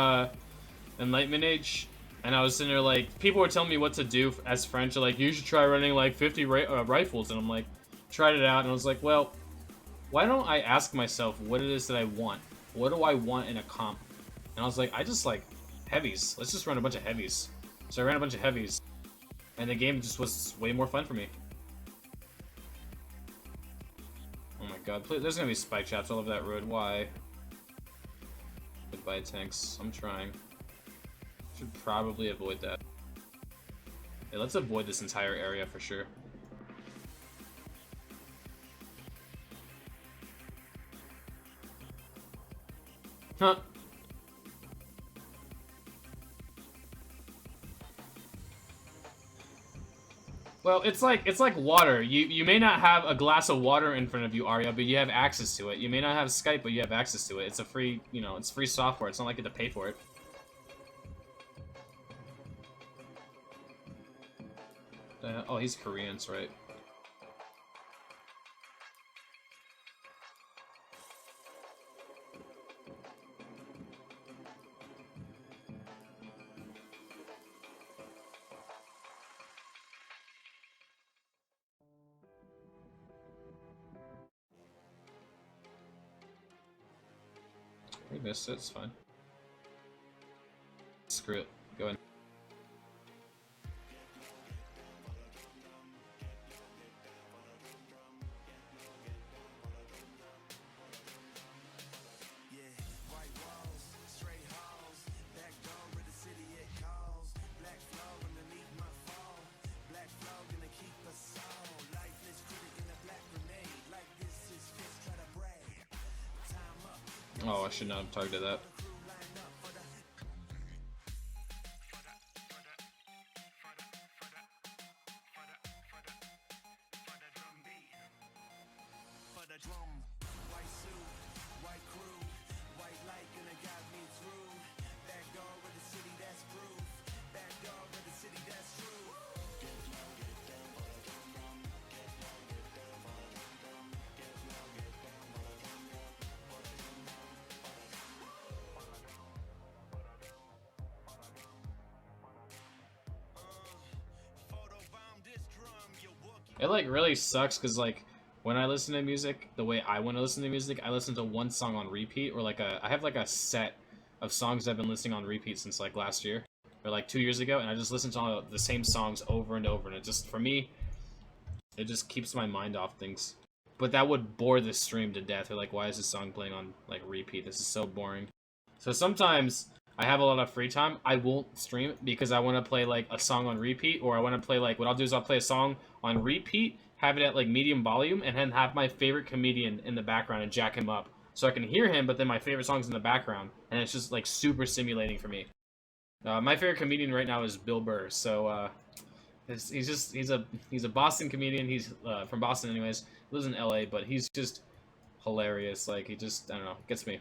S1: Enlightenment Age, and I was sitting there like, people were telling me what to do as French. They're like, you should try running like 50 rifles, and I'm like, tried it out, and I was like, well, why don't I ask myself what it is that I want? What do I want in a comp? And I was like, I just like Heavies. Let's just run a bunch of heavies. So I ran a bunch of heavies, and the game just was way more fun for me. Oh my god, please, there's gonna be spike traps all over that road. Why? Goodbye, tanks. I'm trying. Should probably avoid that. Yeah, let's avoid this entire area for sure. Huh. Well, it's like water. You may not have a glass of water in front of you, Arya, but you have access to it. You may not have Skype, but you have access to it. It's a free, you know, it's free software. It's not like you have to pay for it. Oh, he's Korean, that's right. We missed it, it's fine. Screw it. Go in. Oh, I should not have targeted that. It like really sucks because like when I listen to music, the way I want to listen to music, I listen to one song on repeat, or like I have like a set of songs I've been listening on repeat since like last year or like 2 years ago, and I just listen to all the same songs over and over, and it just, for me, it just keeps my mind off things. But that would bore the stream to death. Or like, why is this song playing on like repeat? This is so boring. So sometimes I have a lot of free time, I won't stream because I want to play like a song on repeat, or I want to play like, what I'll do is I'll play a song on repeat, have it at like medium volume, and then have my favorite comedian in the background and jack him up so I can hear him, but then my favorite song's in the background, and it's just like super stimulating for me. My favorite comedian right now is Bill Burr, so he's a Boston comedian. He's from Boston anyways, lives in LA, but he's just hilarious. Like, he just, I don't know, gets me.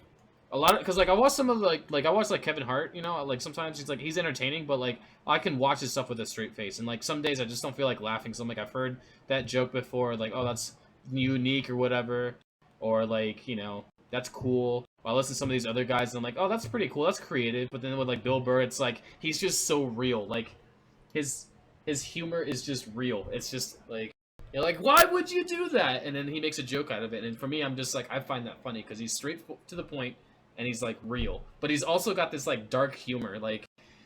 S1: A lot of, because like I watch some of like I watch like Kevin Hart, you know, like sometimes he's entertaining, but like I can watch his stuff with a straight face, and like some days I just don't feel like laughing, so I'm like, I've heard that joke before, like, oh, that's unique or whatever, or like, you know, that's cool. I listen to some of these other guys and I'm like, oh, that's pretty cool, that's creative. But then with like Bill Burr, it's like he's just so real. Like his humor is just real. It's just like, you're like, why would you do that? And then he makes a joke out of it. And for me, I'm just like, I find that funny because he's straight to the point and he's like real. But he's also got this like dark humor. Like,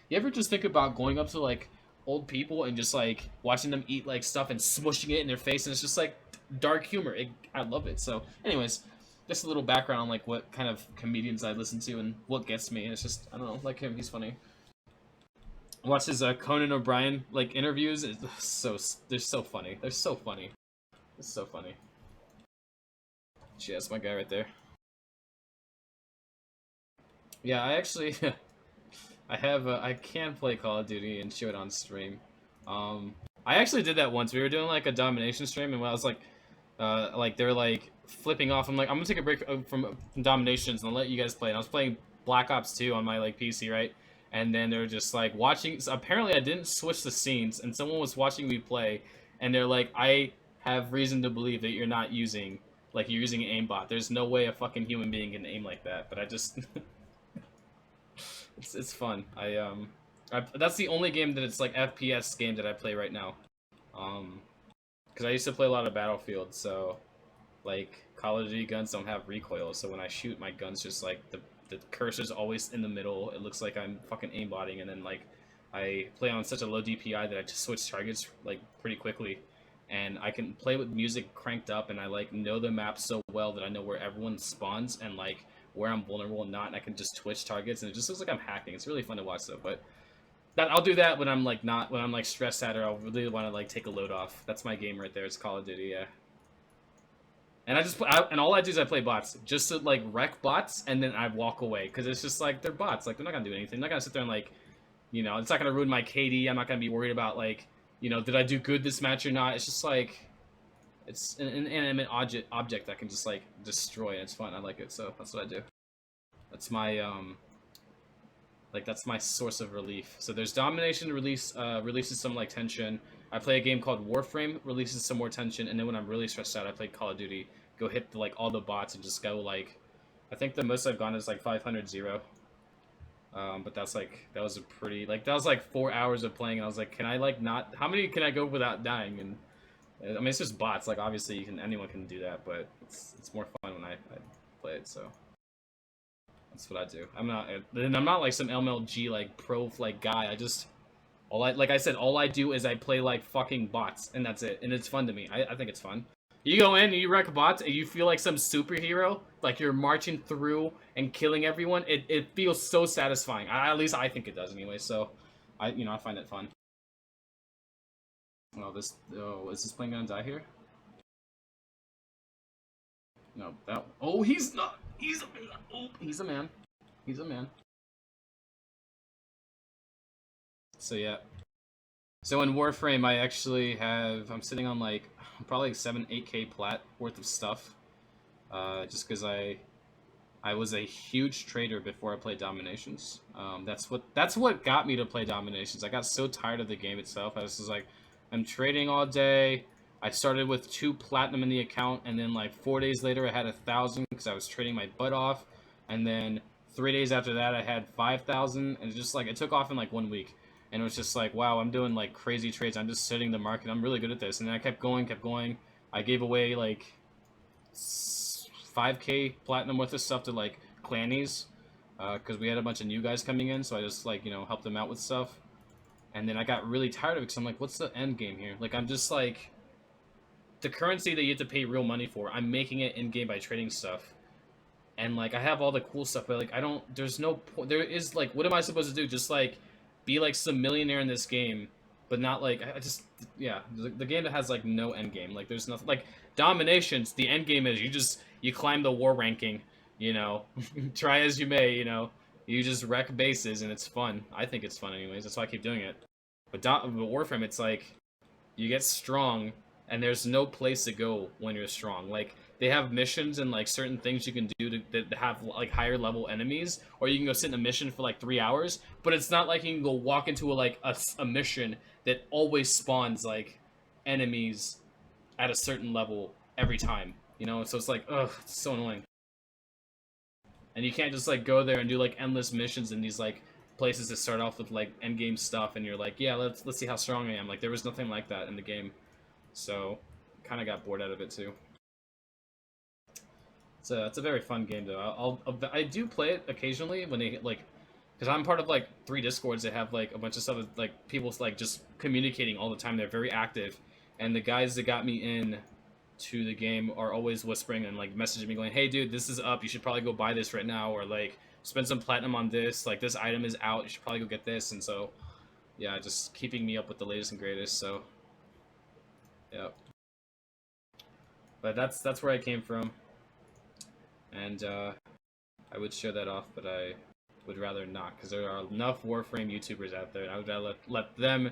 S1: you ever just think about going up to like old people and just like watching them eat like stuff and smushing it in their face, and it's just like dark humor. I love it. So anyways, just a little background on like what kind of comedians I listen to and what gets me. It's just, I don't know, like him, he's funny. Watch his Conan O'Brien like interviews. It's they're so funny. They're so funny. It's so funny. Gee, that's my guy right there. Yeah, I actually I can play Call of Duty and show it on stream. I actually did that once. We were doing like a DomiNations stream, and when I was like they're like flipping off, I'm like, I'm gonna take a break from DomiNations and I'll let you guys play. And I was playing Black Ops 2 on my like PC, right? And then they're just like watching. So apparently I didn't switch the scenes, and someone was watching me play, and they're like, I have reason to believe that you're not using, like, you're using an aimbot. There's no way a fucking human being can aim like that. But I just it's fun. That's the only game that it's like FPS game that I play right now. Because I used to play a lot of Battlefield, so like Call of Duty guns don't have recoil, so when I shoot, my gun's just like the cursor's always in the middle. It looks like I'm fucking aimbotting, and then like I play on such a low DPI that I just switch targets like pretty quickly, and I can play with music cranked up, and I like know the map so well that I know where everyone spawns and like where I'm vulnerable and not, and I can just twitch targets, and it just looks like I'm hacking. It's really fun to watch though, but I'll do that when I'm like not when I'm like stressed out or I'll really want to like take a load off. That's my game right there. It's Call of Duty, yeah. And I just and all I do is I play bots just to like wreck bots, and then I walk away because it's just like they're bots. Like they're not gonna do anything. They're not gonna sit there and like, you know, it's not gonna ruin my KD. I'm not gonna be worried about like, you know, did I do good this match or not. It's just like, it's an inanimate object that can just like destroy. And it's fun. I like it, so that's what I do. That's my like that's my source of relief. So there's Domination releases some like tension. I play a game called Warframe, releases some more tension, and then when I'm really stressed out, I play Call of Duty. Go hit like all the bots and just go like, I think the most I've gone is like 500-0. But that's like that was a pretty like that was like 4 hours of playing, and I was like, can I like not? How many can I go without dying? And I mean, it's just bots. Like obviously, anyone can do that, but it's more fun when I play it. So. That's what I do. I'm not like some MLG like pro like guy. Like I said, all I do is I play like fucking bots, and that's it. And it's fun to me. I think it's fun. You go in and you wreck bots, and you feel like some superhero, like you're marching through and killing everyone. It feels so satisfying. At least I think it does anyway. So, I find it fun. Oh, is this plane gonna die here? No, that. Oh, he's not. He's a man. Oh, he's a man. He's a man. So yeah. So in Warframe, I actually I'm sitting on like probably like 7-8K plat worth of stuff. Just because I was a huge trader before I played Dominations. That's what got me to play Dominations. I got so tired of the game itself. I was just like, I'm trading all day. I started with 2 platinum in the account, and then like 4 days later I had 1,000 because I was trading my butt off, and then 3 days after that I had 5,000, and just like it took off in like 1 week, and it was just like, wow, I'm doing like crazy trades. I'm just setting the market. I'm really good at this, and then I kept going. I gave away like 5K platinum worth of stuff to like clannies because we had a bunch of new guys coming in, so I just like helped them out with stuff, and then I got really tired of it because I'm like, what's the end game here? Like I'm just like. The currency that you have to pay real money for, I'm making it in-game by trading stuff. And, like, I have all the cool stuff, but, like, there's no point, there is, like, what am I supposed to do? Just, like, be, like, some millionaire in this game, but not, like, yeah, the game that has, like, no end game. Like, there's nothing, like, Dominations, the end game is you climb the war ranking, try as you may, you just wreck bases, and it's fun. I think it's fun anyways, that's why I keep doing it. But Warframe, it's, like, you get strong, and there's no place to go when you're strong. Like, they have missions and, like, certain things you can do that have, like, higher level enemies, or you can go sit in a mission for, like, 3 hours, but it's not like you can go walk into, a mission that always spawns, like, enemies at a certain level every time, So it's like, ugh, it's so annoying. And you can't just, like, go there and do, like, endless missions in these, like, places that start off with, like, endgame stuff, and you're like, yeah, let's see how strong I am. Like, there was nothing like that in the game. So, kind of got bored out of it too. It's a very fun game though. I do play it occasionally when they like, because I'm part of like 3 discords that have like a bunch of stuff with, like people like just communicating all the time. They're very active, and the guys that got me in to the game are always whispering and like messaging me going, "Hey dude, this is up. You should probably go buy this right now," or like spend some platinum on this. Like this item is out. You should probably go get this. And so, yeah, just keeping me up with the latest and greatest. So. Yeah. But that's where I came from. And I would show that off, but I would rather not, because there are enough Warframe YouTubers out there, and I would rather let them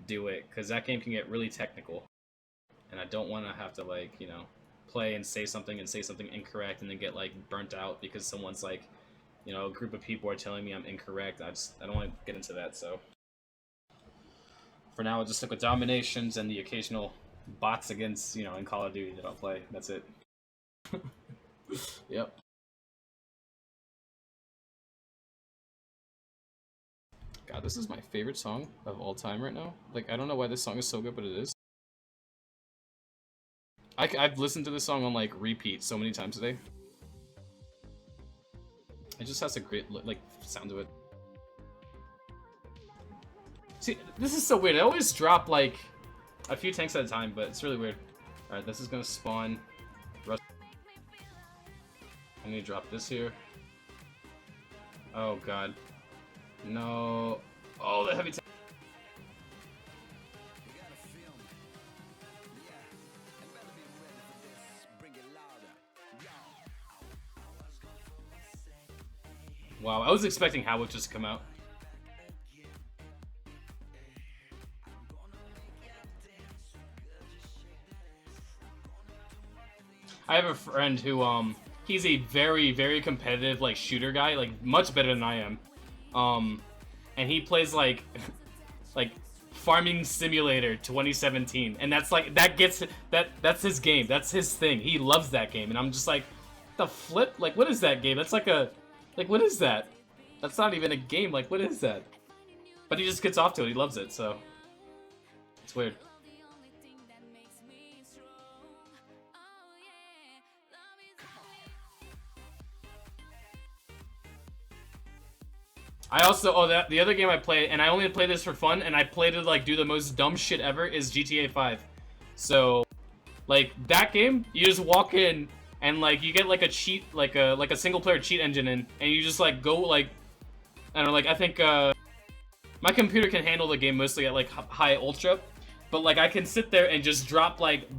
S1: do it, because that game can get really technical. And I don't want to have to, like, play and say something incorrect and then get, like, burnt out because someone's, like, a group of people are telling me I'm incorrect. I don't want to get into that, so. For now, I'll just stick with Dominations and the occasional bots against, in Call of Duty that I'll play. That's it. Yep. God, this is my favorite song of all time right now. Like, I don't know why this song is so good, but it is. I've listened to this song on, like, repeat so many times today. It just has a great like sound to it. See, this is so weird. I always drop like a few tanks at a time, but it's really weird. All right, this is gonna spawn. I need to drop this here. Oh god, no! Oh, the heavy tank. Wow, I was expecting Howard just to come out. I have a friend who, he's a very, very competitive, like, shooter guy, like, much better than I am. And he plays, like, like, Farming Simulator 2017, and that's, like, that's his game, that's his thing. He loves that game, and I'm just like, the flip? Like, what is that game? That's like a, like, what is that? That's not even a game, like, what is that? But he just gets off to it, he loves it, so. It's weird. I also, the other game I played, and I only play this for fun, and I played it like do the most dumb shit ever, is GTA 5. So, like, that game, you just walk in, and like, you get like a cheat, like a single player cheat engine in, and you just like go like, I don't know, like, I think, my computer can handle the game mostly at like high ultra, but like I can sit there and just drop like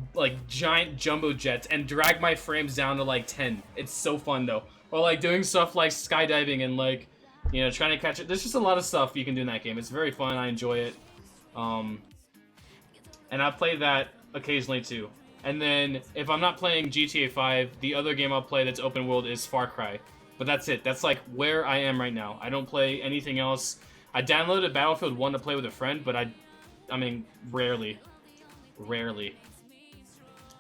S1: giant jumbo jets and drag my frames down to like 10. It's so fun though. Or like doing stuff like skydiving and like, you know, trying to catch it. There's just a lot of stuff you can do in that game. It's very fun. I enjoy it. And I play that occasionally too. And then if I'm not playing GTA 5, the other game I'll play that's open world is Far Cry. But that's it. That's like where I am right now. I don't play anything else. I downloaded Battlefield 1 to play with a friend, but I mean, rarely.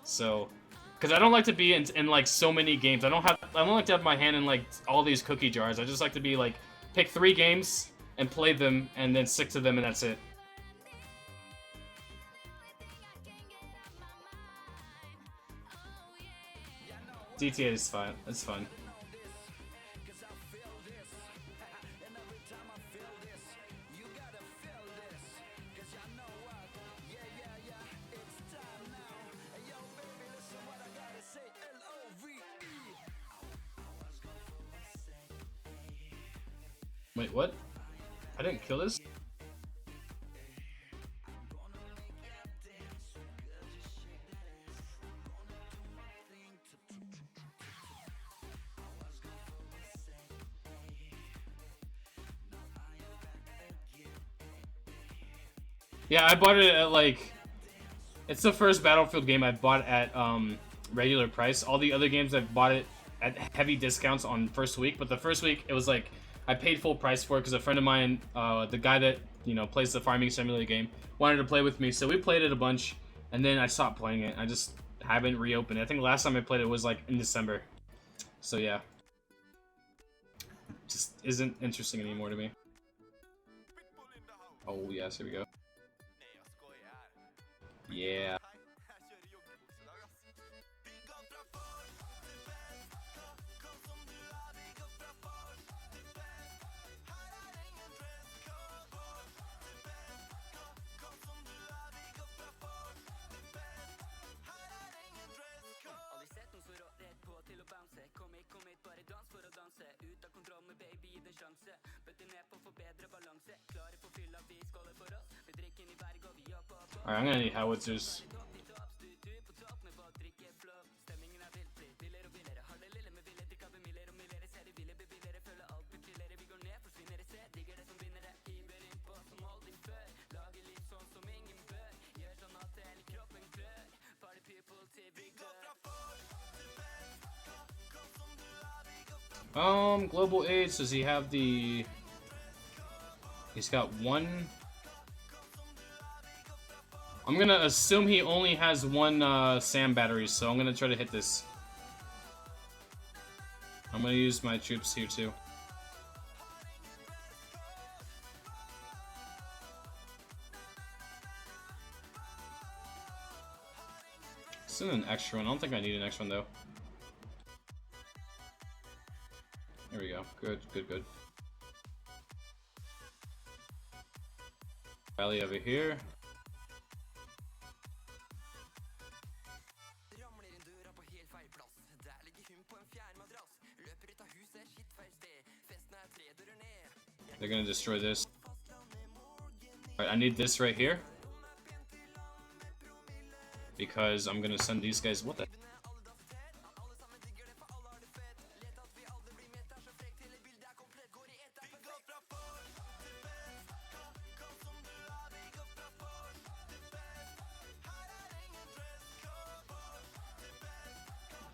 S1: So, because I don't like to be in like so many games. I don't like to have my hand in like all these cookie jars. I just like to be like, pick 3 games and play them and then stick to them and that's it. GTA is fun. It's fun. Wait, what? I didn't kill this? Yeah, I bought it at like... It's the first Battlefield game I've bought at regular price. All the other games I've bought it at heavy discounts on first week, but the first week it was like... I paid full price for it because a friend of mine, the guy that, you know, plays the Farming Simulator game, wanted to play with me, so we played it a bunch, and then I stopped playing it. I just haven't reopened it. I think the last time I played it was like in December. So yeah. Just isn't interesting anymore to me. Oh yes, here we go. Yeah. Alright, I'm gonna need howitzers. Global AIDS, does he have the... He's got one... I'm gonna assume he only has one SAM battery, so I'm gonna try to hit this. I'm gonna use my troops here too. This is an extra one. I don't think I need an extra one though. Here we go. Good, good, good. Rally over here. They're gonna destroy this. Alright, I need this right here. Because I'm gonna send these guys. What the?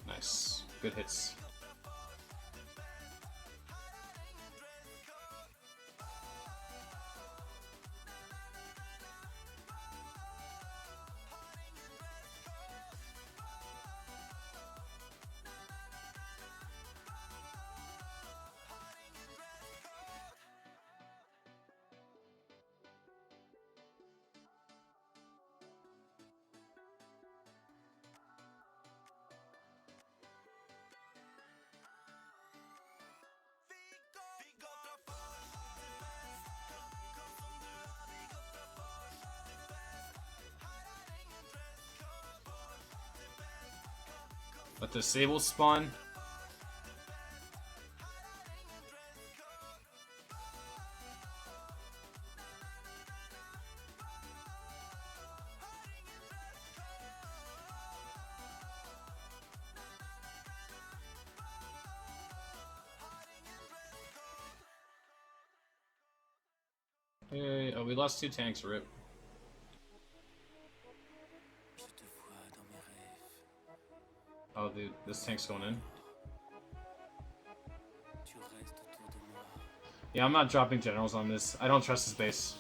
S1: Nice. Good hits. Let the Sable spawn. Hey, oh, we lost 2 tanks, rip. Oh, dude, this tank's going in. Yeah, I'm not dropping generals on this. I don't trust his base.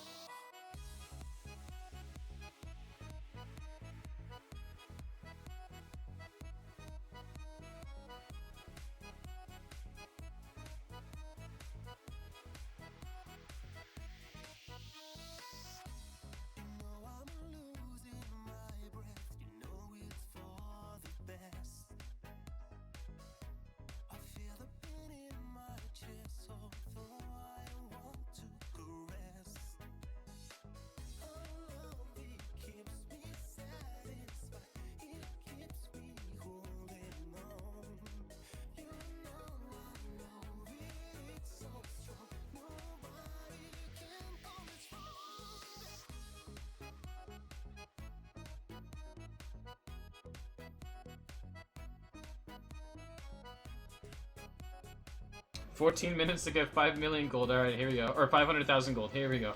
S1: $14 minutes to get 5 million gold. Alright, here we go. Or 500,000 gold. Here we go.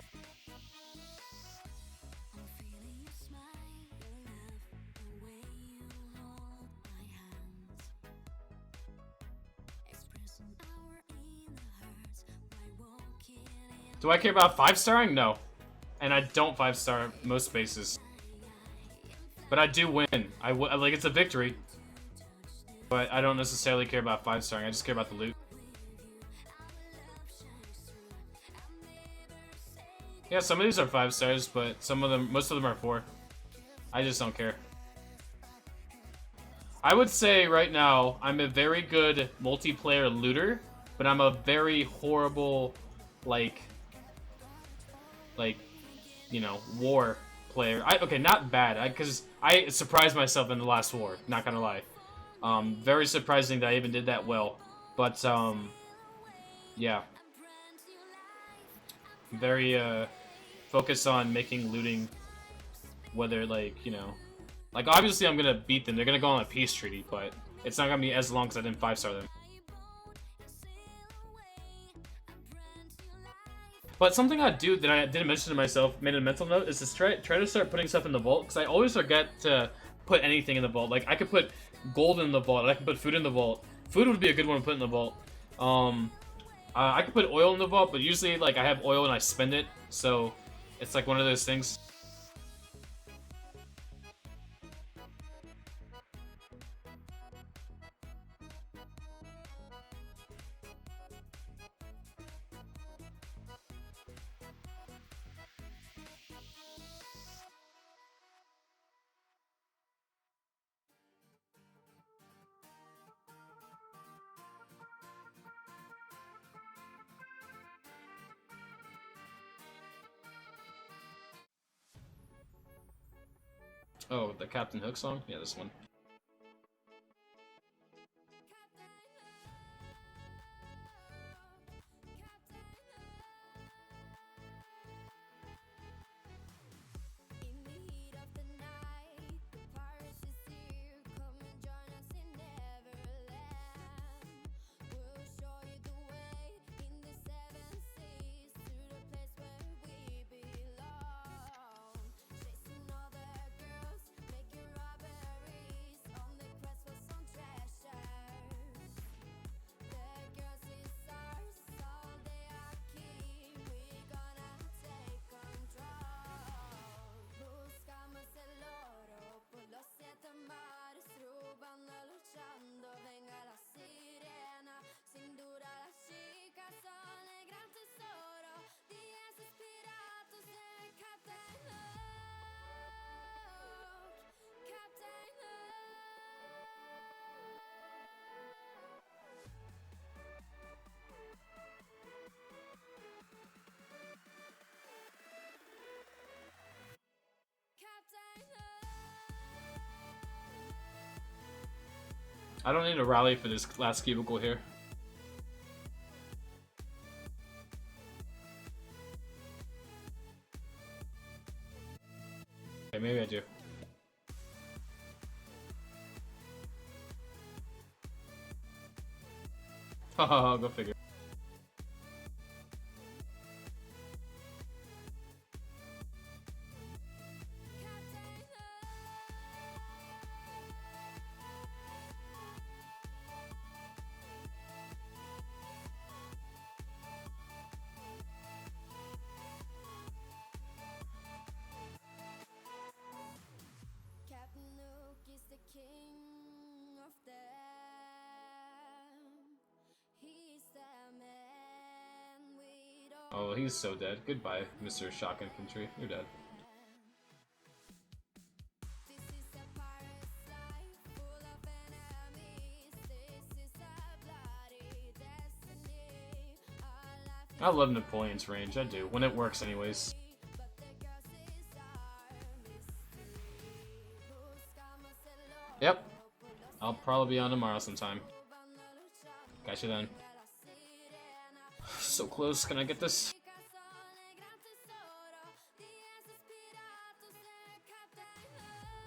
S1: Do I care about 5-starring? No. And I don't 5-star most bases. But I do win. Like, it's a victory. But I don't necessarily care about 5-starring. I just care about the loot. Yeah, some of these are 5 stars, but most of them are 4. I just don't care. I would say right now, I'm a very good multiplayer looter, but I'm a very horrible, like, you know, war player. Okay, not bad, because I surprised myself in the last war, not gonna lie. Very surprising that I even did that well, but, yeah. Very, focused on making looting, whether, like, you know, like, obviously I'm gonna beat them, they're gonna go on a peace treaty, but it's not gonna be as long as I didn't 5-star them. But something I do that I didn't mention to myself, made a mental note, is to try to start putting stuff in the vault, because I always forget to put anything in the vault. Like, I could put gold in the vault, I could put food in the vault. Food would be a good one to put in the vault. I could put oil in the vault, but usually, like, I have oil and I spend it, so it's like one of those things. Oh, the Captain Hook song? Yeah, this one.
S2: In the heat of the night, the pirates is here. Come and join us in Neverland. We'll show you the way in the seven seas to the place where we belong. Chasing other girls, making robberies on the quest for some treasures. The girls is ours, all they are key. We gonna take control. Buscamos el oro por los siete mares, rubando, luchando. Venga la sirena, sin duda las chicas son el gran tesoro. 10 piratas de Captain Hook, Captain
S1: I don't need a rally for this last cubicle here. Okay, maybe I do. Haha, go figure.
S2: Captain Hook is the king of them. He's the man with all
S1: Oh, he's so dead. Goodbye, Mr. Shock Infantry. You're dead.
S2: This is a pirate's life, full of enemies. This is a bloody destiny. Our life
S1: I love Napoleon's range. I do. When it works anyways.
S2: but the girls is our mystery. Buscamos el oro
S1: Yep.
S2: por los
S1: I'll probably be on tomorrow sometime.
S2: rubando, luchando.
S1: Catch you then.
S2: Venga la sirena.
S1: So close. Can I get this?
S2: Chicas son el gran tesoro. 10 piratas de Captain Hook,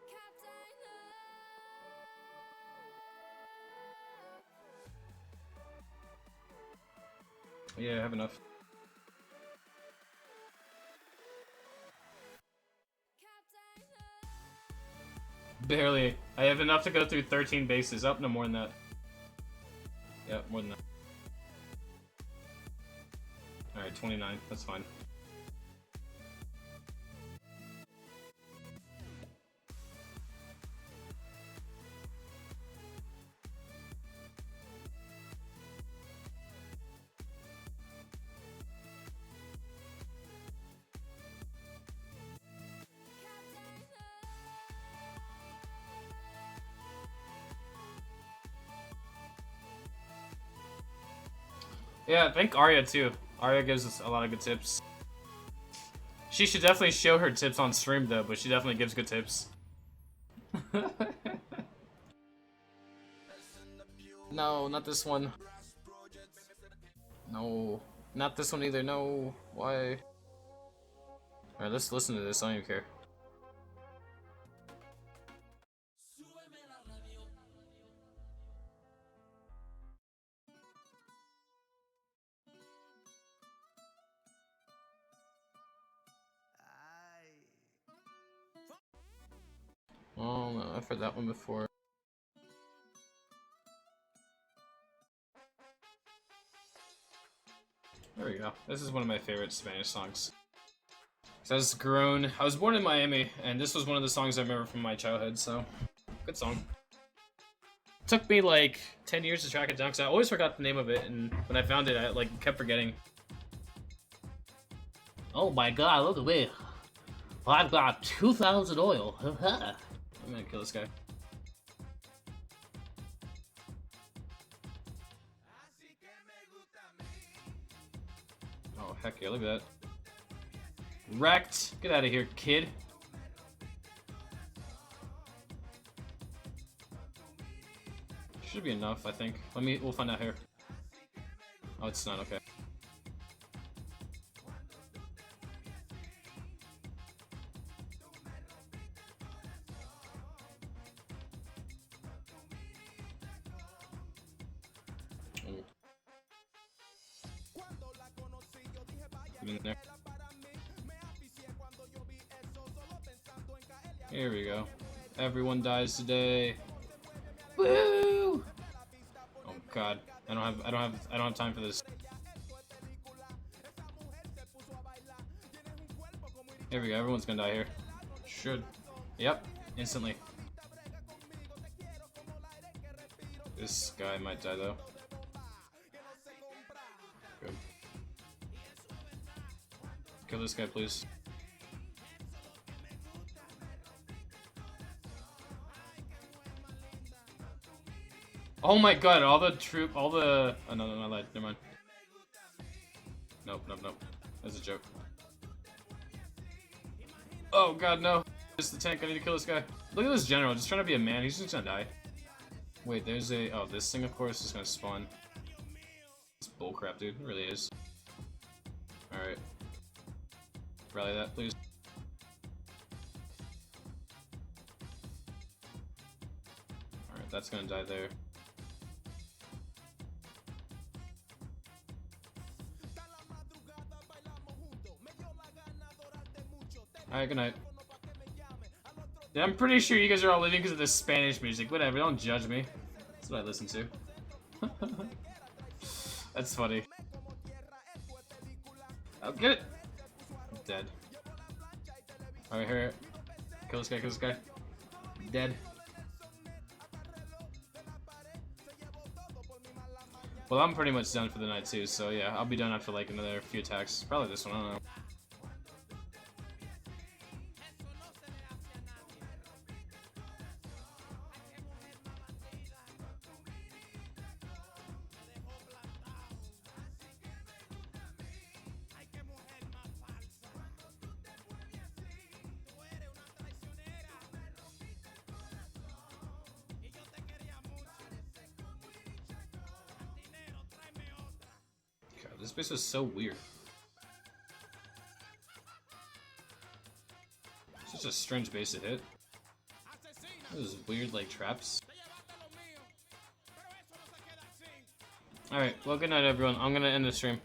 S2: Captain Hook.
S1: Yeah, I have enough.
S2: Captain Hook.
S1: Barely. I have enough to go through 13 bases. Up, no more than that. Yeah, more than that. Alright, 29. That's fine. Yeah, thank Arya too. Arya gives us a lot of good tips. She should definitely show her tips on stream though, but she definitely gives good tips. No, not this one. No, not this one either. No, why? Alright, let's listen to this. I don't even care. Oh no, I've heard that one before. There we go. This is one of my favorite Spanish songs. So I was born in Miami, and this was one of the songs I remember from my childhood, so good song. Took me like 10 years to track it down, because I always forgot the name of it, and when I found it, I like kept forgetting. Oh my god, look at me. I've got 2,000 oil. I'm gonna kill this guy. Oh, heck yeah, look at that. Wrecked. Get out of here, kid. Should be enough, I think. We'll find out here. Oh, it's not, okay. Ooh. Get in there. Here we go. Everyone dies today. Woo! Oh god, I don't have time for this. Here we go. Everyone's gonna die here. Should. Yep. Instantly. This guy might die though. Good. Kill this guy, please. Oh my god, all the oh no, I lied, never mind. Nope. That's a joke. Oh god, no. It's the tank, I need to kill this guy. Look at this general, just trying to be a man, he's just gonna die. Wait, there's a, oh, this thing of course is gonna spawn. It's bullcrap, dude, it really is. Alright. Rally that, please. Alright, that's gonna die there. Alright, good night. Yeah, I'm pretty sure you guys are all leaving because of this Spanish music. Whatever, don't judge me. That's what I listen to. That's funny. Oh, get it! I'm dead. Alright, here. Kill this guy, Dead. Well, I'm pretty much done for the night too, so yeah, I'll be done after like another few attacks. Probably this one, I don't know. This base is so weird. Such a strange base to hit. Those weird, like, traps. Alright, well, good night, everyone. I'm gonna end the stream.